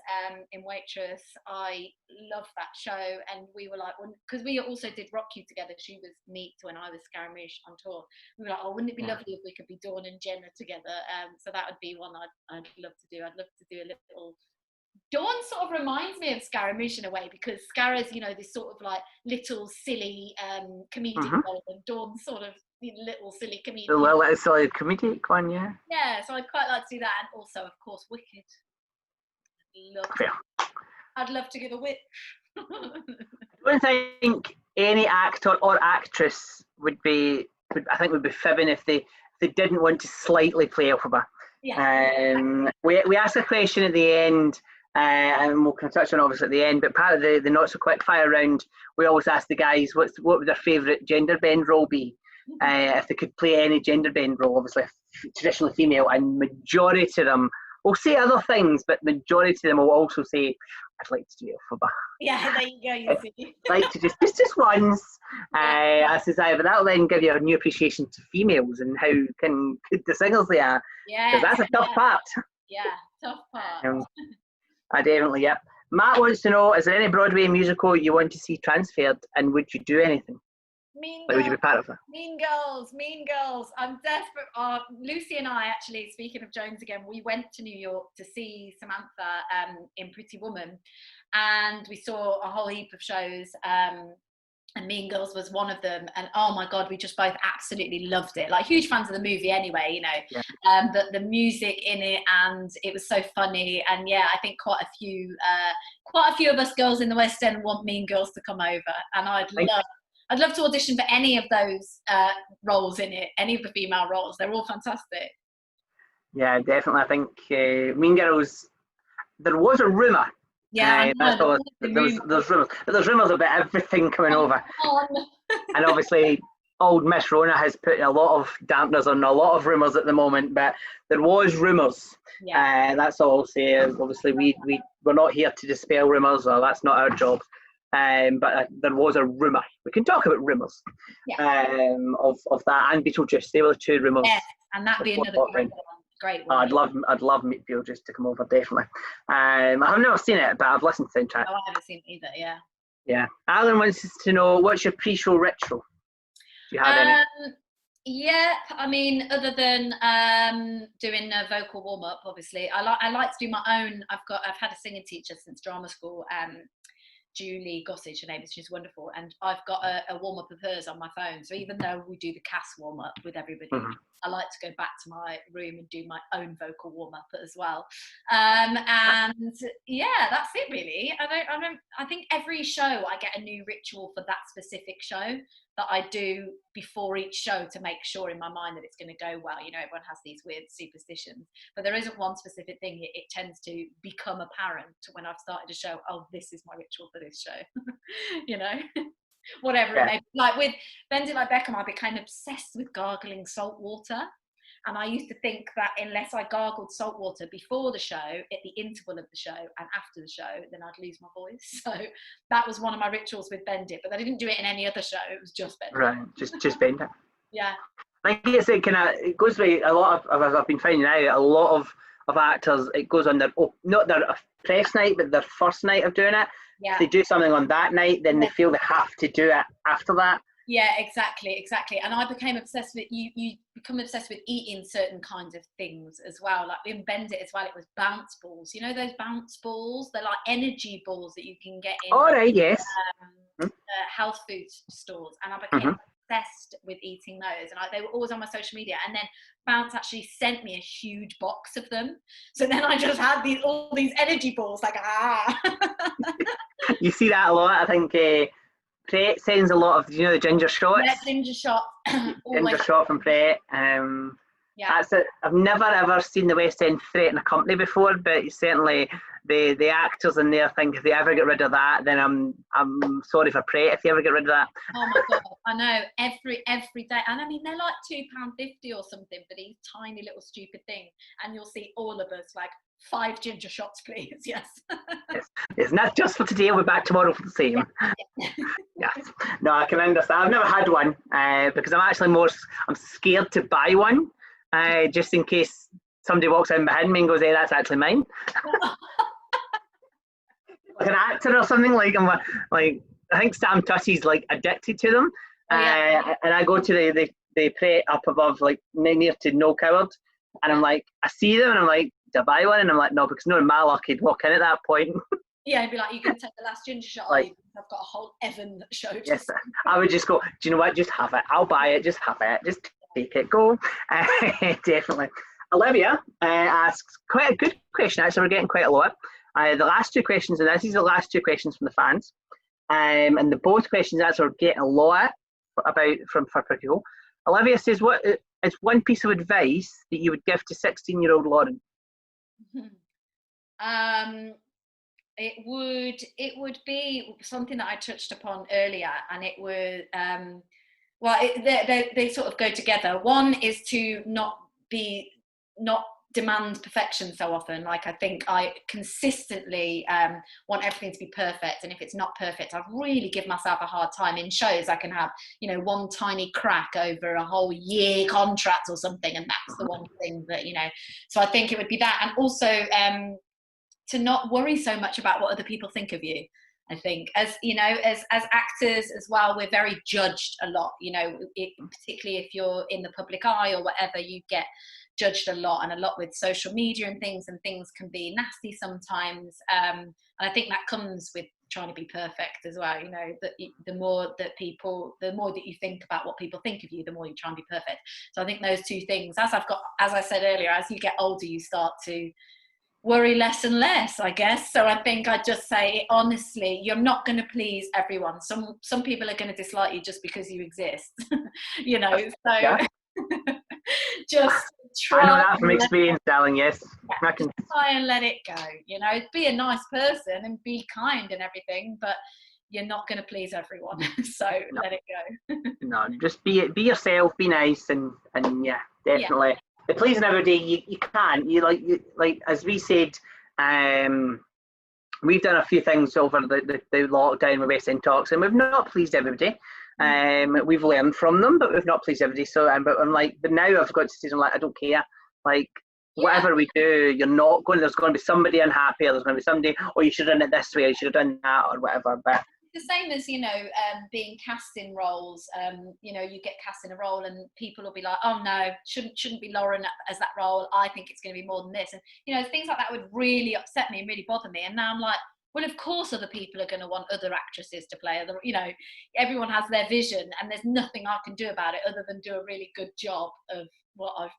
in Waitress, I love that show. And we were like, because we also did Rock You together. She was Meat when I was Scaramouche on tour. We were like, oh, wouldn't it be lovely if we could be Dawn and Jenna together? So that would be one I'd love to do. I'd love to do a little... Dawn sort of reminds me of Scaramouche in a way, because Scar's, you know, this sort of like little silly comedic role, and Dawn's sort of little silly comedic. The little silly comedic one, yeah. Yeah, so I'd quite like to do that, and also, of course, Wicked. I'd love to give a witch. I don't think any actor or actress would be fibbing if they didn't want to slightly play Elphaba. Yeah. We asked a question at the end, and we'll kind of touch on obviously at the end, but part of the not so quick fire round, we always ask the guys what would their favourite gender bend role be, if they could play any gender bend role, obviously traditionally female, and majority of them will say other things, but majority of them will also say, I'd like to do Elphaba. Yeah, there you go, you see. Like to just once. I says, but that'll then give you a new appreciation to females and how good the singers they are. Yeah. Because that's a tough part. Yeah, tough part. I definitely, yep. Matt wants to know, is there any Broadway musical you want to see transferred, and would you do anything? Mean Like, would you be part of it? Mean Girls, Mean Girls. I'm desperate. Lucy and I, actually, speaking of Jones again, we went to New York to see Samantha in Pretty Woman, and we saw a whole heap of shows. And Mean Girls was one of them, and oh my god, we just both absolutely loved it. Like, huge fans of the movie anyway, you know. Yeah. But the music in it, and it was so funny. And yeah, I think quite a few of us girls in the West End want Mean Girls to come over, and I'd love to audition for any of those roles in it, any of the female roles. They're all fantastic. Yeah, definitely. I think Mean Girls. There was a rumor. Yeah, that's all. There's rumors. But there's rumors about everything coming over. And obviously, old Miss Rona has put a lot of dampeners on a lot of rumors at the moment. But there was rumors. Yeah. That's all I'll say. Obviously, we're not here to dispel rumors, or that's not our job. But there was a rumor. We can talk about rumors. Yeah. Of that and Beetlejuice. They were the two rumors. Yeah, and that'd be another great one. Great one. I'd love Beetlejuice to come over, definitely. I've never seen it, but I've listened to the soundtrack. No, I haven't seen it either. Yeah. Yeah. Alan wants to know, what's your pre-show ritual? Do you have any? Yeah, I mean, other than doing a vocal warm up, obviously, I like to do my own. I've had a singing teacher since drama school. Julie Gossage, her name is, she's wonderful, and I've got a warm up of hers on my phone. So even though we do the cast warm up with everybody, I like to go back to my room and do my own vocal warm up as well. And yeah, that's it really. I think every show I get a new ritual for that specific show that I do before each show to make sure in my mind that it's going to go well. You know, everyone has these weird superstitions, but there isn't one specific thing. It tends to become apparent when I've started a show. Oh, this is my ritual for this show. You know, whatever it may be. Like with Bend It Like Beckham, I became obsessed with gargling salt water. And I used to think that unless I gargled salt water before the show, at the interval of the show, and after the show, then I'd lose my voice. So that was one of my rituals with Bend It, but I didn't do it in any other show. It was just Bend It. Right, just Bend It. Yeah. I think it goes with a lot of, as I've been finding out, a lot of actors, it goes on their, not their press night, but their first night of doing it. Yeah. If they do something on that night, then they feel they have to do it after that. Yeah, exactly. And I became obsessed with, you become obsessed with eating certain kinds of things as well. Like in Bend It as well, it was bounce balls. You know those bounce balls? They're like energy balls that you can get in yes. health food stores. And I became obsessed with eating those. And they were always on my social media. And then Bounce actually sent me a huge box of them. So then I just had all these energy balls, like, You see that a lot, I think. Pret sends a lot of, the ginger shots? Yeah, ginger shot. Ginger shot from Pret. That's it. I've never ever seen the West End threaten a company before, but certainly the actors in there think if they ever get rid of that, then I'm sorry for Pret if you ever get rid of that. Oh my god, I know, every day. And I mean, they're like £2.50 or something for these tiny little stupid things. And you'll see all of us like, 5 ginger shots, please. Yes. It's not just for today. We're back tomorrow for the same. Yes. No, I can understand. I've never had one because I'm scared to buy one just in case somebody walks in behind me and goes, "Hey, that's actually mine." Like an actor or something. Like I think Sam Tussie's like addicted to them. And I go to the Pret up above, like near to No Coward, and I'm like, I see them and I'm like, do I buy one? And I'm like, no, because knowing my luck, he'd walk in at that point. Yeah, I'd be like, you can take the last ginger shot. Like, I've got a whole Evan show. Yes, I would just go, do you know what? Just have it. I'll buy it. Just have it. Just take it. Go. Definitely. Olivia asks quite a good question. Actually, we're getting quite a lot. The last two questions, and these are the last two questions from the fans. And the both questions actually are getting a lot from Pretty Cool. Olivia says, what is one piece of advice that you would give to 16-year-old Lauren? It would be something that I touched upon earlier, and it was they sort of go together. One is to not demand perfection so often. Like, I think I consistently want everything to be perfect, and if it's not perfect, I really give myself a hard time. In shows, I can have one tiny crack over a whole year contract or something, and that's the one thing But, you know, so I think it would be that. And also to not worry so much about what other people think of you. I think, as you know, as actors as well, we're very judged a lot, you know, particularly if you're in the public eye or whatever, you get judged a lot, and a lot with social media and things can be nasty sometimes. And I think that comes with trying to be perfect as well, you know, that the more that you think about what people think of you, the more you try and be perfect. So I think those two things, as I said earlier, as you get older, you start to worry less and less, I guess. So I think I'd just say, honestly, you're not going to please everyone. Some people are going to dislike you just because you exist, you know. So Yeah. just try. I know that from experience, darling. Yes, yeah, just try and let it go. You know, be a nice person and be kind and everything, but you're not going to please everyone. So let it go. No, just be yourself, be nice, and yeah, definitely. Yeah. The pleasing everybody, you can't. You like as we said, we've done a few things over the lockdown with West End Talks, and we've not pleased everybody. We've learned from them, but we've not pleased everybody. So, but I'm like, but now I've got to say, like, I don't care. Like, whatever we do, you're not going. There's going to be somebody unhappy, or there's going to be somebody, oh, you should have done it this way, or you should have done that, or whatever. But the same as, you know, being cast in roles. You know, you get cast in a role and people will be like, oh no, shouldn't be Lauren as that role, I think it's going to be more than this. And, you know, things like that would really upset me and really bother me. And now I'm like, well, of course other people are going to want other actresses to play. You know, everyone has their vision, and there's nothing I can do about it other than do a really good job of what I've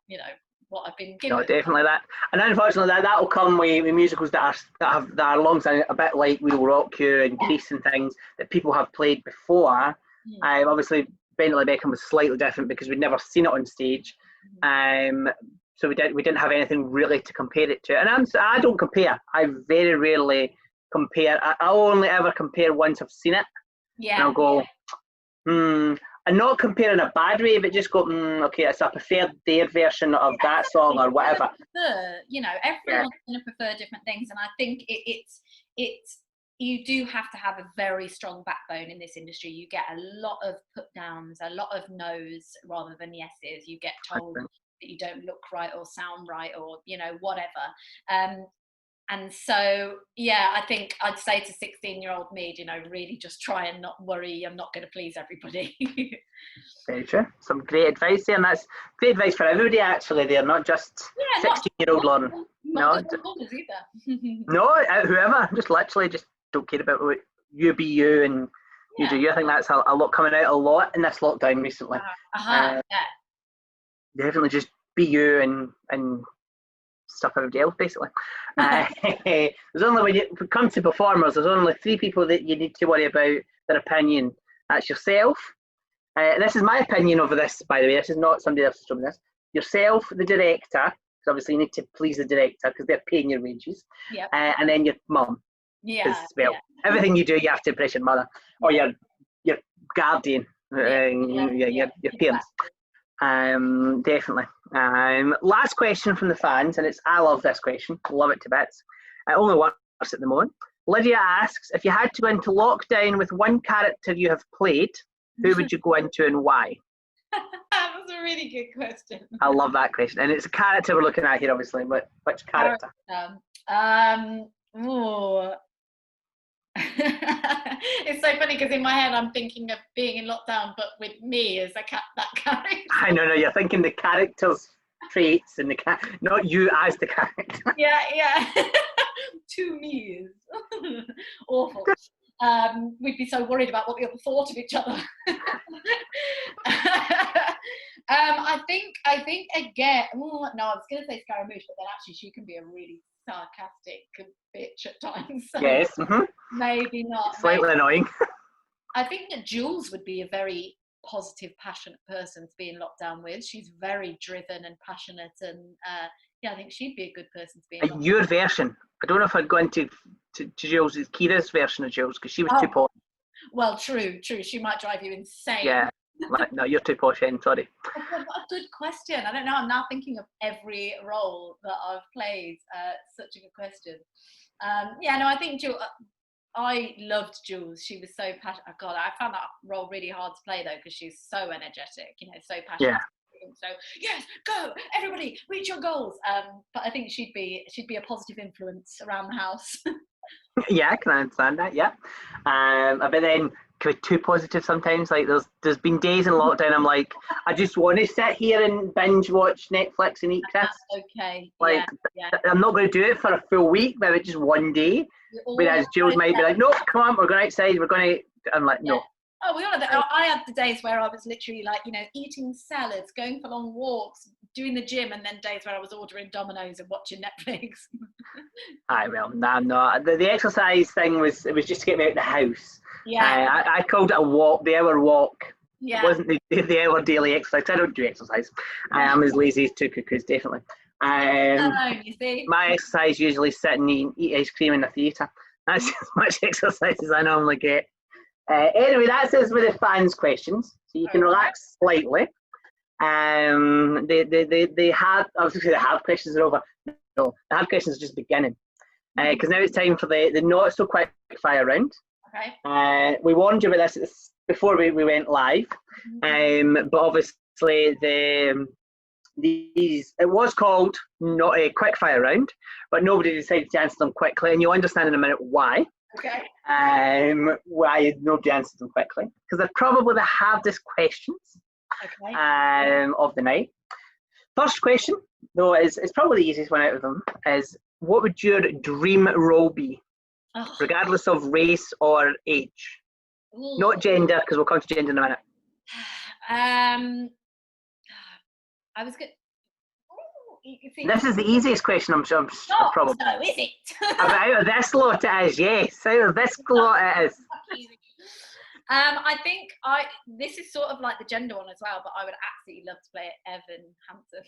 been given. No, definitely that. And unfortunately, that'll come with musicals that are alongside, a bit like We'll Rock You and Grease and things that people have played before. Obviously, Bentley Beckham was slightly different because we'd never seen it on stage. So we didn't have anything really to compare it to. And I don't compare. I very rarely compare. I'll only ever compare once I've seen it. Yeah. And I'll go, and not compare in a bad way, but just go, okay, it's a preferred their version of that song or whatever. You know, everyone's going to prefer different things, and I think it's you do have to have a very strong backbone in this industry. You get a lot of put downs, a lot of no's rather than yeses. You get told that you don't look right or sound right, or, you know, whatever. And so, yeah, I think I'd say to 16-year-old me, you know, really just try and not worry. I'm not going to please everybody. Very true. Some great advice there, and that's great advice for everybody, actually. They're not just 16-year-old Lauren. No, whoever. Just literally just don't care about what you be you and you do you. I think that's a lot coming out a lot in this lockdown recently. Definitely just be you and stuff everybody else, basically. There's only, when it comes to performers, there's only 3 people that you need to worry about their opinion. That's yourself. This is my opinion over this, by the way. This is not somebody else's from this. Yourself, the director, because obviously you need to please the director because they're paying your wages. Yep. And then your mum. As well. Everything you do, you have to impress your mother or your guardian, your parents. Definitely. Last question from the fans, and I love this question, love it to bits. It only works at the moment. Lydia asks, if you had to go into lockdown with one character you have played, who would you go into and why? That was a really good question. I love that question, and it's a character we're looking at here, obviously. But which character? It's so funny because in my head I'm thinking of being in lockdown, but with me as that character. I know, you're thinking the character's traits and not you as the character. Yeah. To me is awful. We'd be so worried about what we all thought of each other. I think again. No, I was going to say Scaramouche, but then actually she can be a really sarcastic bitch at times. So yes. Maybe not. Slightly annoying. I think that Jules would be a very positive, passionate person to be in lockdown with. She's very driven and passionate, and I think she'd be a good person to be in lockdown. Your version. I don't know if I'd go into Jules, Kira's version of Jules, because she was too posh. Well, true. She might drive you insane. Yeah. No, you're too posh, Hen, sorry. What a good question. I don't know. I'm now thinking of every role that I've played. Such a good question. I think Jules. I loved Jules. She was so passionate. Oh God, I found that role really hard to play though because she's so energetic. You know, so passionate. So yes, go everybody, reach your goals. But I think she'd be a positive influence around the house. Yeah, I can understand that. Yeah, but then kind of too positive sometimes. Like there's been days in lockdown I'm like, I just want to sit here and binge watch Netflix and eat crisps. Okay. Like Yeah. I'm not going to do it for a full week, maybe just one day. Whereas Jules might be like, no, come on, we're going outside. We're going to. I'm like, no. Oh, we all have that. I had the days where I was literally like, eating salads, going for long walks, doing the gym, and then days where I was ordering Domino's and watching Netflix. Aye, well, no, I'm not. The exercise thing was just to get me out of the house. Yeah. I called it a walk, the hour walk. Yeah. It wasn't the hour daily exercise. I don't do exercise. I'm as lazy as two cuckoos, definitely. You see? My exercise usually sit and eat ice cream in the theatre. That's as much exercise as I normally get. Anyway, that's us with the fans' questions. So you can relax slightly. They had, I was going to say the hard questions are over. No, the hard questions are just beginning. Because now it's time for the not so quick fire round. Okay. We warned you about this before we went live. But obviously it was called not a quick fire round, but nobody decided to answer them quickly, and you'll understand in a minute why. Okay. Why nobody answered them quickly? Because they're probably the hardest questions of the night. First question, though, is probably the easiest one out of them, is what would your dream role be, regardless of race or age? Ooh. Not gender, because we'll come to gender in a minute. I was good. This is the easiest question, I'm sure. Probably. So is it? Out of this lot, it is. Yes, out of this lot, it is. I think this is sort of like the gender one as well, but I would absolutely love to play Evan Hansen.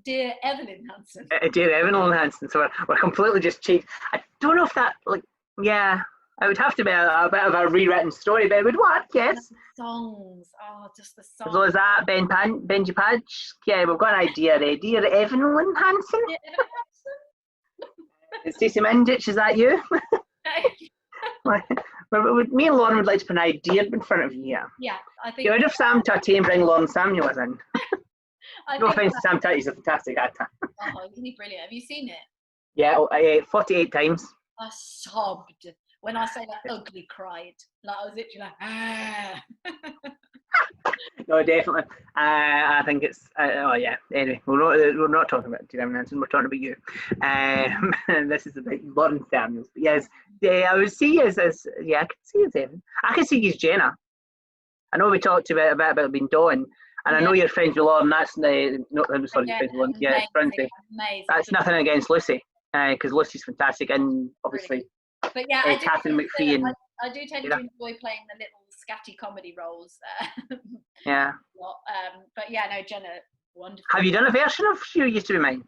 Dear Evelyn Hansen. Dear Evelyn Hansen. So we're completely just changed. I don't know if that, it would have to be a bit of a rewritten story, but it would work, yes. The songs. Oh, just the songs. So is that Benji Padge? Yeah, we've got an idea there. Dear Evelyn Hansen? Dear Evelyn Hansen? Stacey Mindich, is that you? Me and Lauren would like to put an idea in front of you here. Yeah, I think. Get rid of Sam Tutty and bring Lauren Samuels in. No offence to Sam Tutty, he's a fantastic actor. Oh, isn't he brilliant? Have you seen it? Yeah, 48 times. I sobbed. When I say that, ugly cried. Like I was literally like, ah. No, definitely. I think it's. Oh yeah. Anyway, we're not talking about Dear Evelyn Hansen. We're talking about you. And this is about Lauren Samuels. But yes, I would see you as I can see you as Evan. I can see you as Jenna. I know we talked about a bit about being Dawn, and I know you're friends with Lauren. That's friends with Lauren. Yeah, amazing. That's nothing against Lucy, because Lucy's fantastic, and obviously. But yeah, Catherine McPhee and I do tend to enjoy playing the little scatty comedy roles. Yeah. But yeah, no, Jenna, wonderful. Have you done a version of You Used to Be Mine?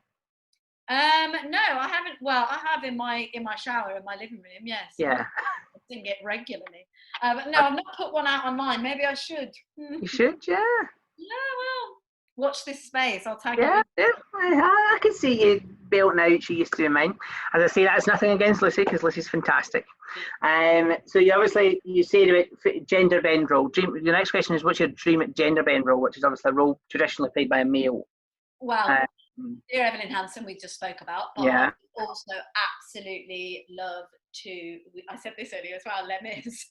No, I haven't. Well, I have in my shower in my living room. Yes. Yeah. I sing it regularly. But no, I've not put one out online. Maybe I should. You should, yeah. Yeah, well, watch this space. I'll tag it. Yeah, I can see you belting out She Used to Be Mine. As I say, that's nothing against Lucy, because Lucy's fantastic. So you said about gender bend role. The next question is, what's your dream gender bend role, which is obviously a role traditionally played by a male? Well, Dear Evelyn Hansen, we just spoke about, but I also absolutely love to. I said this earlier as well. Les Mis.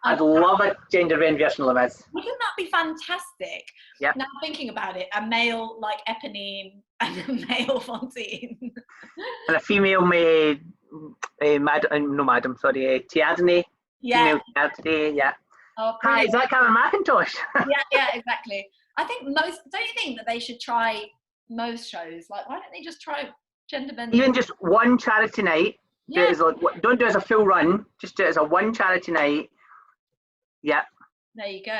I'd love a gender bend version of Les Mis. Wouldn't that be fantastic? Yeah. Now thinking about it, a male like Eponine and a male Fontaine. And a female Tiadne. Yeah. Female Tiadne, yeah. Oh, hi, is that Cameron McIntosh? yeah, exactly. I think don't you think that they should try most shows? Like, why don't they just try gender bending? Even just one charity night. Yeah. Don't do it as a full run. Just do it as a one charity night. Yeah. There you go.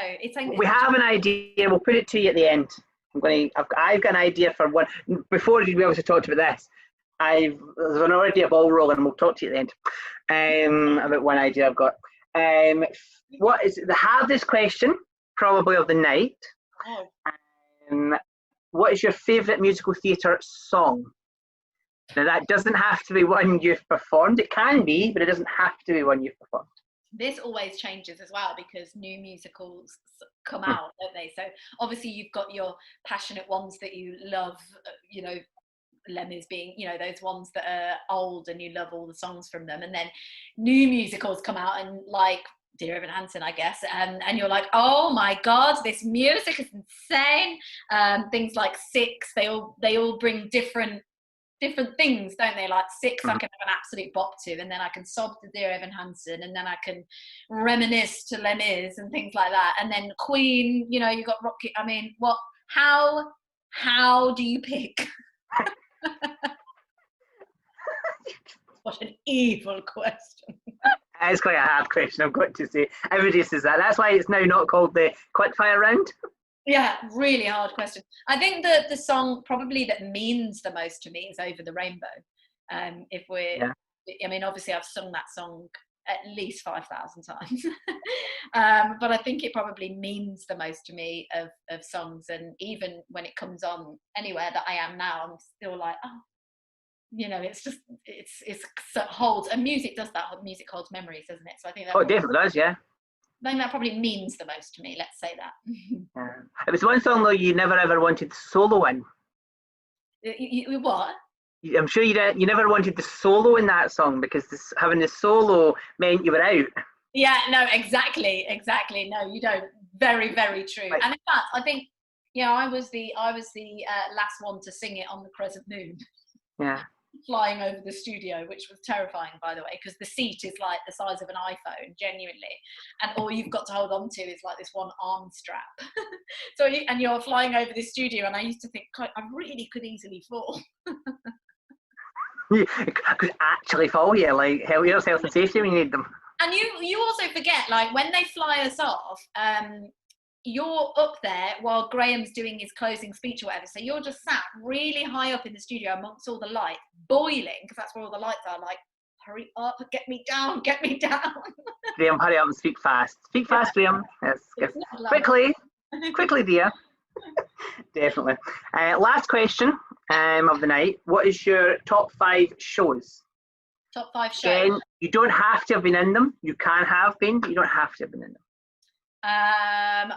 We have an idea. We'll put it to you at the end. I've got an idea for one. Before we obviously talked about this, there's already a ball rolling, and we'll talk to you at the end about one idea I've got. What is the hardest question probably of the night? What is your favourite musical theatre song? Now that doesn't have to be one you've performed. It can be, but it doesn't have to be one you've performed. This always changes as well, because new musicals come out, don't they? So obviously you've got your passionate ones that you love, you know, Les Mis being, you know, those ones that are old and you love all the songs from them, and then new musicals come out and like Dear Evan Hansen, I guess, and you're like, oh my god, this music is insane. Things like Six, they all bring different things, don't they? Like Six, I can have an absolute bop to, and then I can sob to Dear Evan Hansen, and then I can reminisce to Les Mis and things like that. And then Queen, you know, you got Rocky. I mean, what? How do you pick? What an evil question. It's quite a hard question, I've got to say. Everybody says that. That's why it's now not called the quickfire round. Yeah, really hard question. I think that the song probably that means the most to me is Over the Rainbow. If we're, yeah. I mean, obviously I've sung that song at least 5,000 times. But I think it probably means the most to me of songs. And even when it comes on anywhere that I am now, I'm still like, oh, you know, it's just, it's it holds, and music does that. Music holds memories, doesn't it? So I think that. Oh, it definitely does, yeah. I think that probably means the most to me. Let's say that. Yeah. It was one song though you never ever wanted to solo in. What? I'm sure you never wanted the solo in that song because having the solo meant you were out. Yeah, no, exactly. No, you don't. Very, very true. Right. And in fact, I think, yeah, I was the last one to sing it on the Crescent Moon. Yeah. Flying over the studio, which was terrifying, by the way, because the seat is like the size of an iPhone, genuinely, and all you've got to hold on to is like this one arm strap. So and you're flying over the studio, and I used to think, I really could easily fall. You could actually fall here, like health and safety when you need them. And you also forget, like when they fly us off, you're up there while Graham's doing his closing speech or whatever. So you're just sat really high up in the studio amongst all the lights, boiling, because that's where all the lights are, like, hurry up, get me down. Graham, hurry up and speak fast. Speak fast, Graham. Yes. Quickly, dear. Definitely. Last question of the night. What is your top 5 shows? Top 5 shows? Again, you don't have to have been in them. You can have been, but you don't have to have been in them.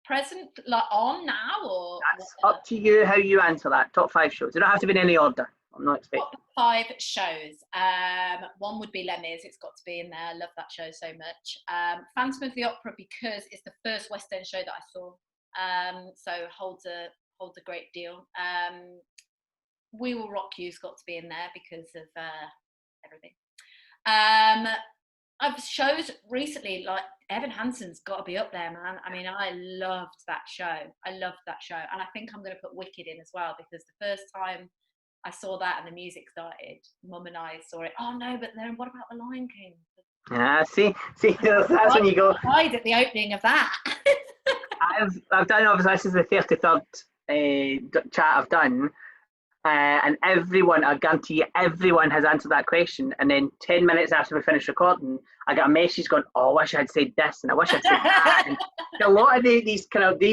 Present, like on now, or that's up to you how you answer that. Top 5 shows. You don't have to be in any order. I'm not expecting. Top 5 shows. One would be Les Mis. It's got to be in there. I love that show so much. Phantom of the Opera, because it's the first West End show that I saw. So holds a great deal. We Will Rock You's got to be in there because of everything. I've shows recently, like Evan Hansen's got to be up there, man. I mean, I loved that show. And I think I'm going to put Wicked in as well, because the first time I saw that and the music started, Mum and I saw it. Oh no, but then what about The Lion King? See, that's when you go. I died at the opening of that. I've done, obviously, this is the 33rd chat I've done. And everyone, I guarantee you, everyone has answered that question. And then 10 minutes after we finished recording, I got a message going, oh, I wish I'd said this and I wish I'd said that. And a lot of these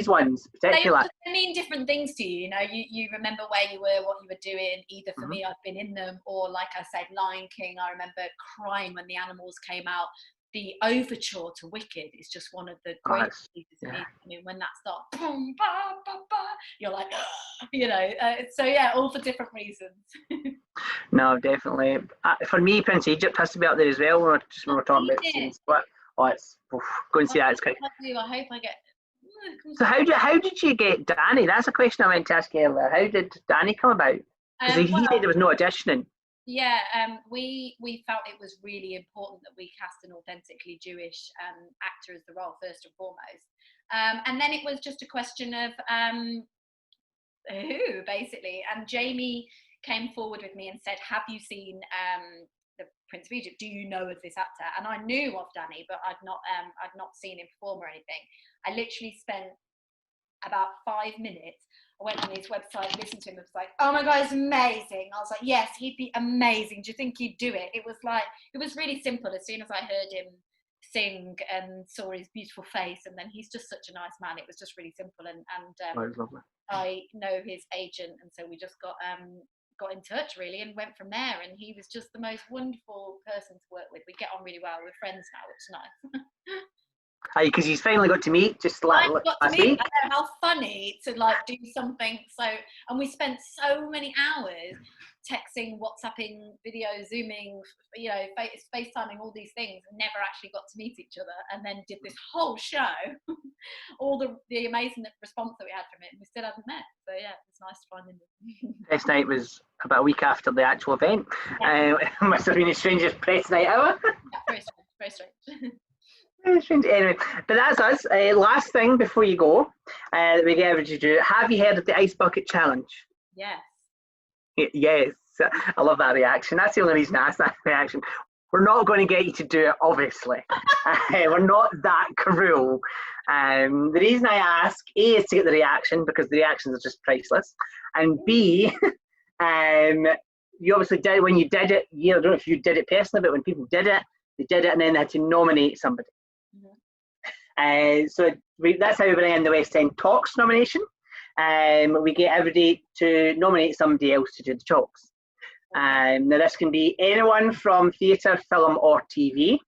ones, particularly. They mean different things to you. You know, you remember where you were, what you were doing. Either for me, I've been in them, or like I said, Lion King, I remember crying when the animals came out. The overture to Wicked is just one of the greatest pieces of music. I mean, when that starts, boom, ba, ba, ba, you're like, you know. So yeah, all for different reasons. No, definitely. For me, Prince Egypt has to be up there as well. When we're talking about scenes, but go and see that. It's quite. I hope I get. So how did you get Danny? That's a question I meant to ask you earlier. How did Danny come about? Because he said there was no auditioning. Yeah, we felt it was really important that we cast an authentically Jewish actor as the role, first and foremost. And then it was just a question of who, basically. And Jamie came forward with me and said, have you seen the Prince of Egypt? Do you know of this actor? And I knew of Danny, but I'd not seen him perform or anything. I literally spent about 5 minutes. I went on his website, listened to him, and was like, oh my God, it's amazing. I was like, yes, he'd be amazing. Do you think he'd do it? It was really simple. As soon as I heard him sing and saw his beautiful face, and then he's just such a nice man. It was just really simple. And I know his agent, and so we just got in touch really and went from there. And he was just the most wonderful person to work with. We get on really well. We're friends now, which is nice. Because he's finally got to meet just I got to last meet. week. I know how funny to like do something so, and we spent so many hours texting, WhatsApping, video, Zooming, you know, FaceTiming, all these things, and never actually got to meet each other. And then did this whole show, all the amazing response that we had from it, and we still haven't met. So yeah, it's nice to find him. Press night was about a week after the actual event. Yeah. It must have been the strangest press night ever. Yeah, very strange. Very strange. Very strange. Anyway, but that's us. Last thing before you go, that we get everybody to do. Have you heard of the Ice Bucket Challenge? Yes. Yes. I love that reaction. That's the only reason I asked that reaction. We're not going to get you to do it, obviously. We're not that cruel. The reason I ask, A, is to get the reaction, because the reactions are just priceless. And B, you obviously did, when you did it, I don't know if you did it personally, but when people did it, they did it and then they had to nominate somebody. So that's how we bring in the West End Talks nomination. We get everybody to nominate somebody else to do the talks. Now this can be anyone from theatre, film or TV.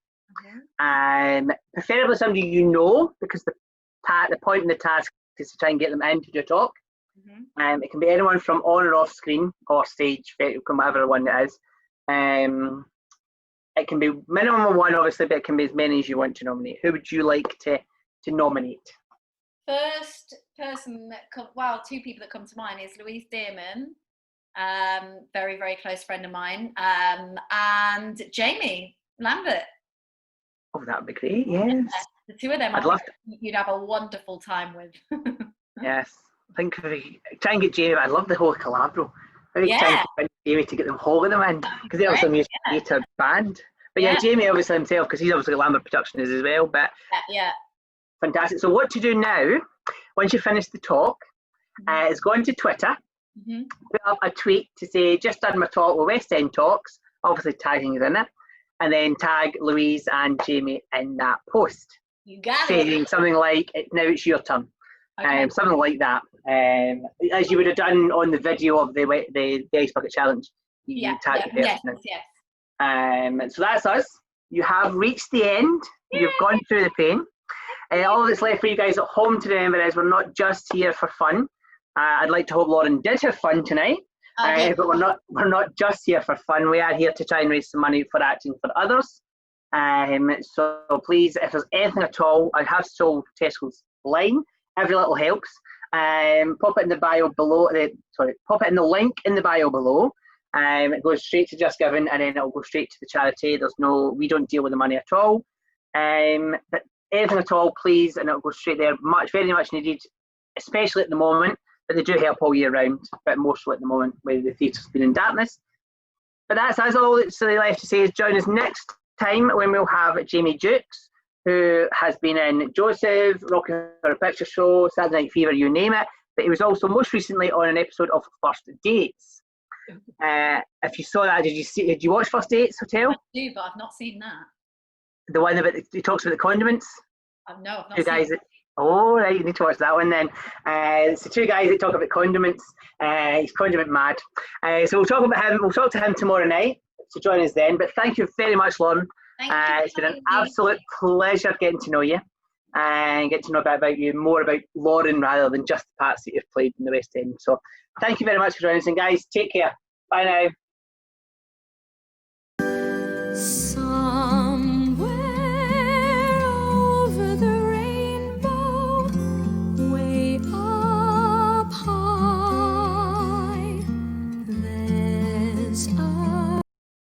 Preferably somebody you know, because the point in the task is to try and get them in to do a talk. It can be anyone from on or off screen or stage, whatever one it is. It can be minimum of one, obviously, but it can be as many as you want to nominate. Who would you like to nominate? First person that two people that come to mind is Louise Dearman, very, very close friend of mine, and Jamie Lambert. Oh, that would be great, yes. The two of them, you'd have a wonderful time with. Yes. I think if we try and get Jamie, I'd love the whole collabro. Maybe try and convince Jamie to get them holding them in, because they're also a music theatre band. But yeah, Jamie obviously himself, because he's obviously Lambert Productions as well. But fantastic. So what to do now, once you finish the talk, is go into Twitter, put up a tweet to say, just done my talk with West End Talks, obviously tagging us in it, and then tag Louise and Jamie in that post. You got saying it. something like, now it's your turn. Okay. Something like that. As you would have done on the video of the Ice Bucket Challenge. You tag the person. Yes. So that's us. You have reached the end. Yay. You've gone through the pain. All that's left for you guys at home to remember is we're not just here for fun. I'd like to hope Lauren did have fun tonight. But we're not just here for fun. We are here to try and raise some money for Acting for Others. So please, if there's anything at all, I have sold Tesco's line. Every little helps. Pop it in the bio below. Pop it in the link in the bio below. It goes straight to Just Giving, and then it'll go straight to the charity. We don't deal with the money at all. But anything at all, please, and it'll go straight there. Very much needed, especially at the moment. But they do help all year round, but more so at the moment where the theatre's been in darkness. But that's all that's left to say is join us next time when we'll have Jamie Jukes, who has been in Joseph, Rocky Horror Picture Show, Saturday Night Fever, you name it. But he was also most recently on an episode of First Dates. If you saw that, did you watch First Dates Hotel? I do, but I've not seen that. The one about he talks about the condiments. No, I've not two seen guys that. Oh, right, you need to watch that one then. It's the two guys that talk about condiments. He's condiment mad. So we'll talk about him. We'll talk to him tomorrow night. So join us then. But thank you very much, Lauren. It's been an absolute pleasure getting to know you and get to know a bit about you, more about Lauren rather than just the parts that you've played in the West End. So thank you very much for joining us. And guys, take care. Bye now.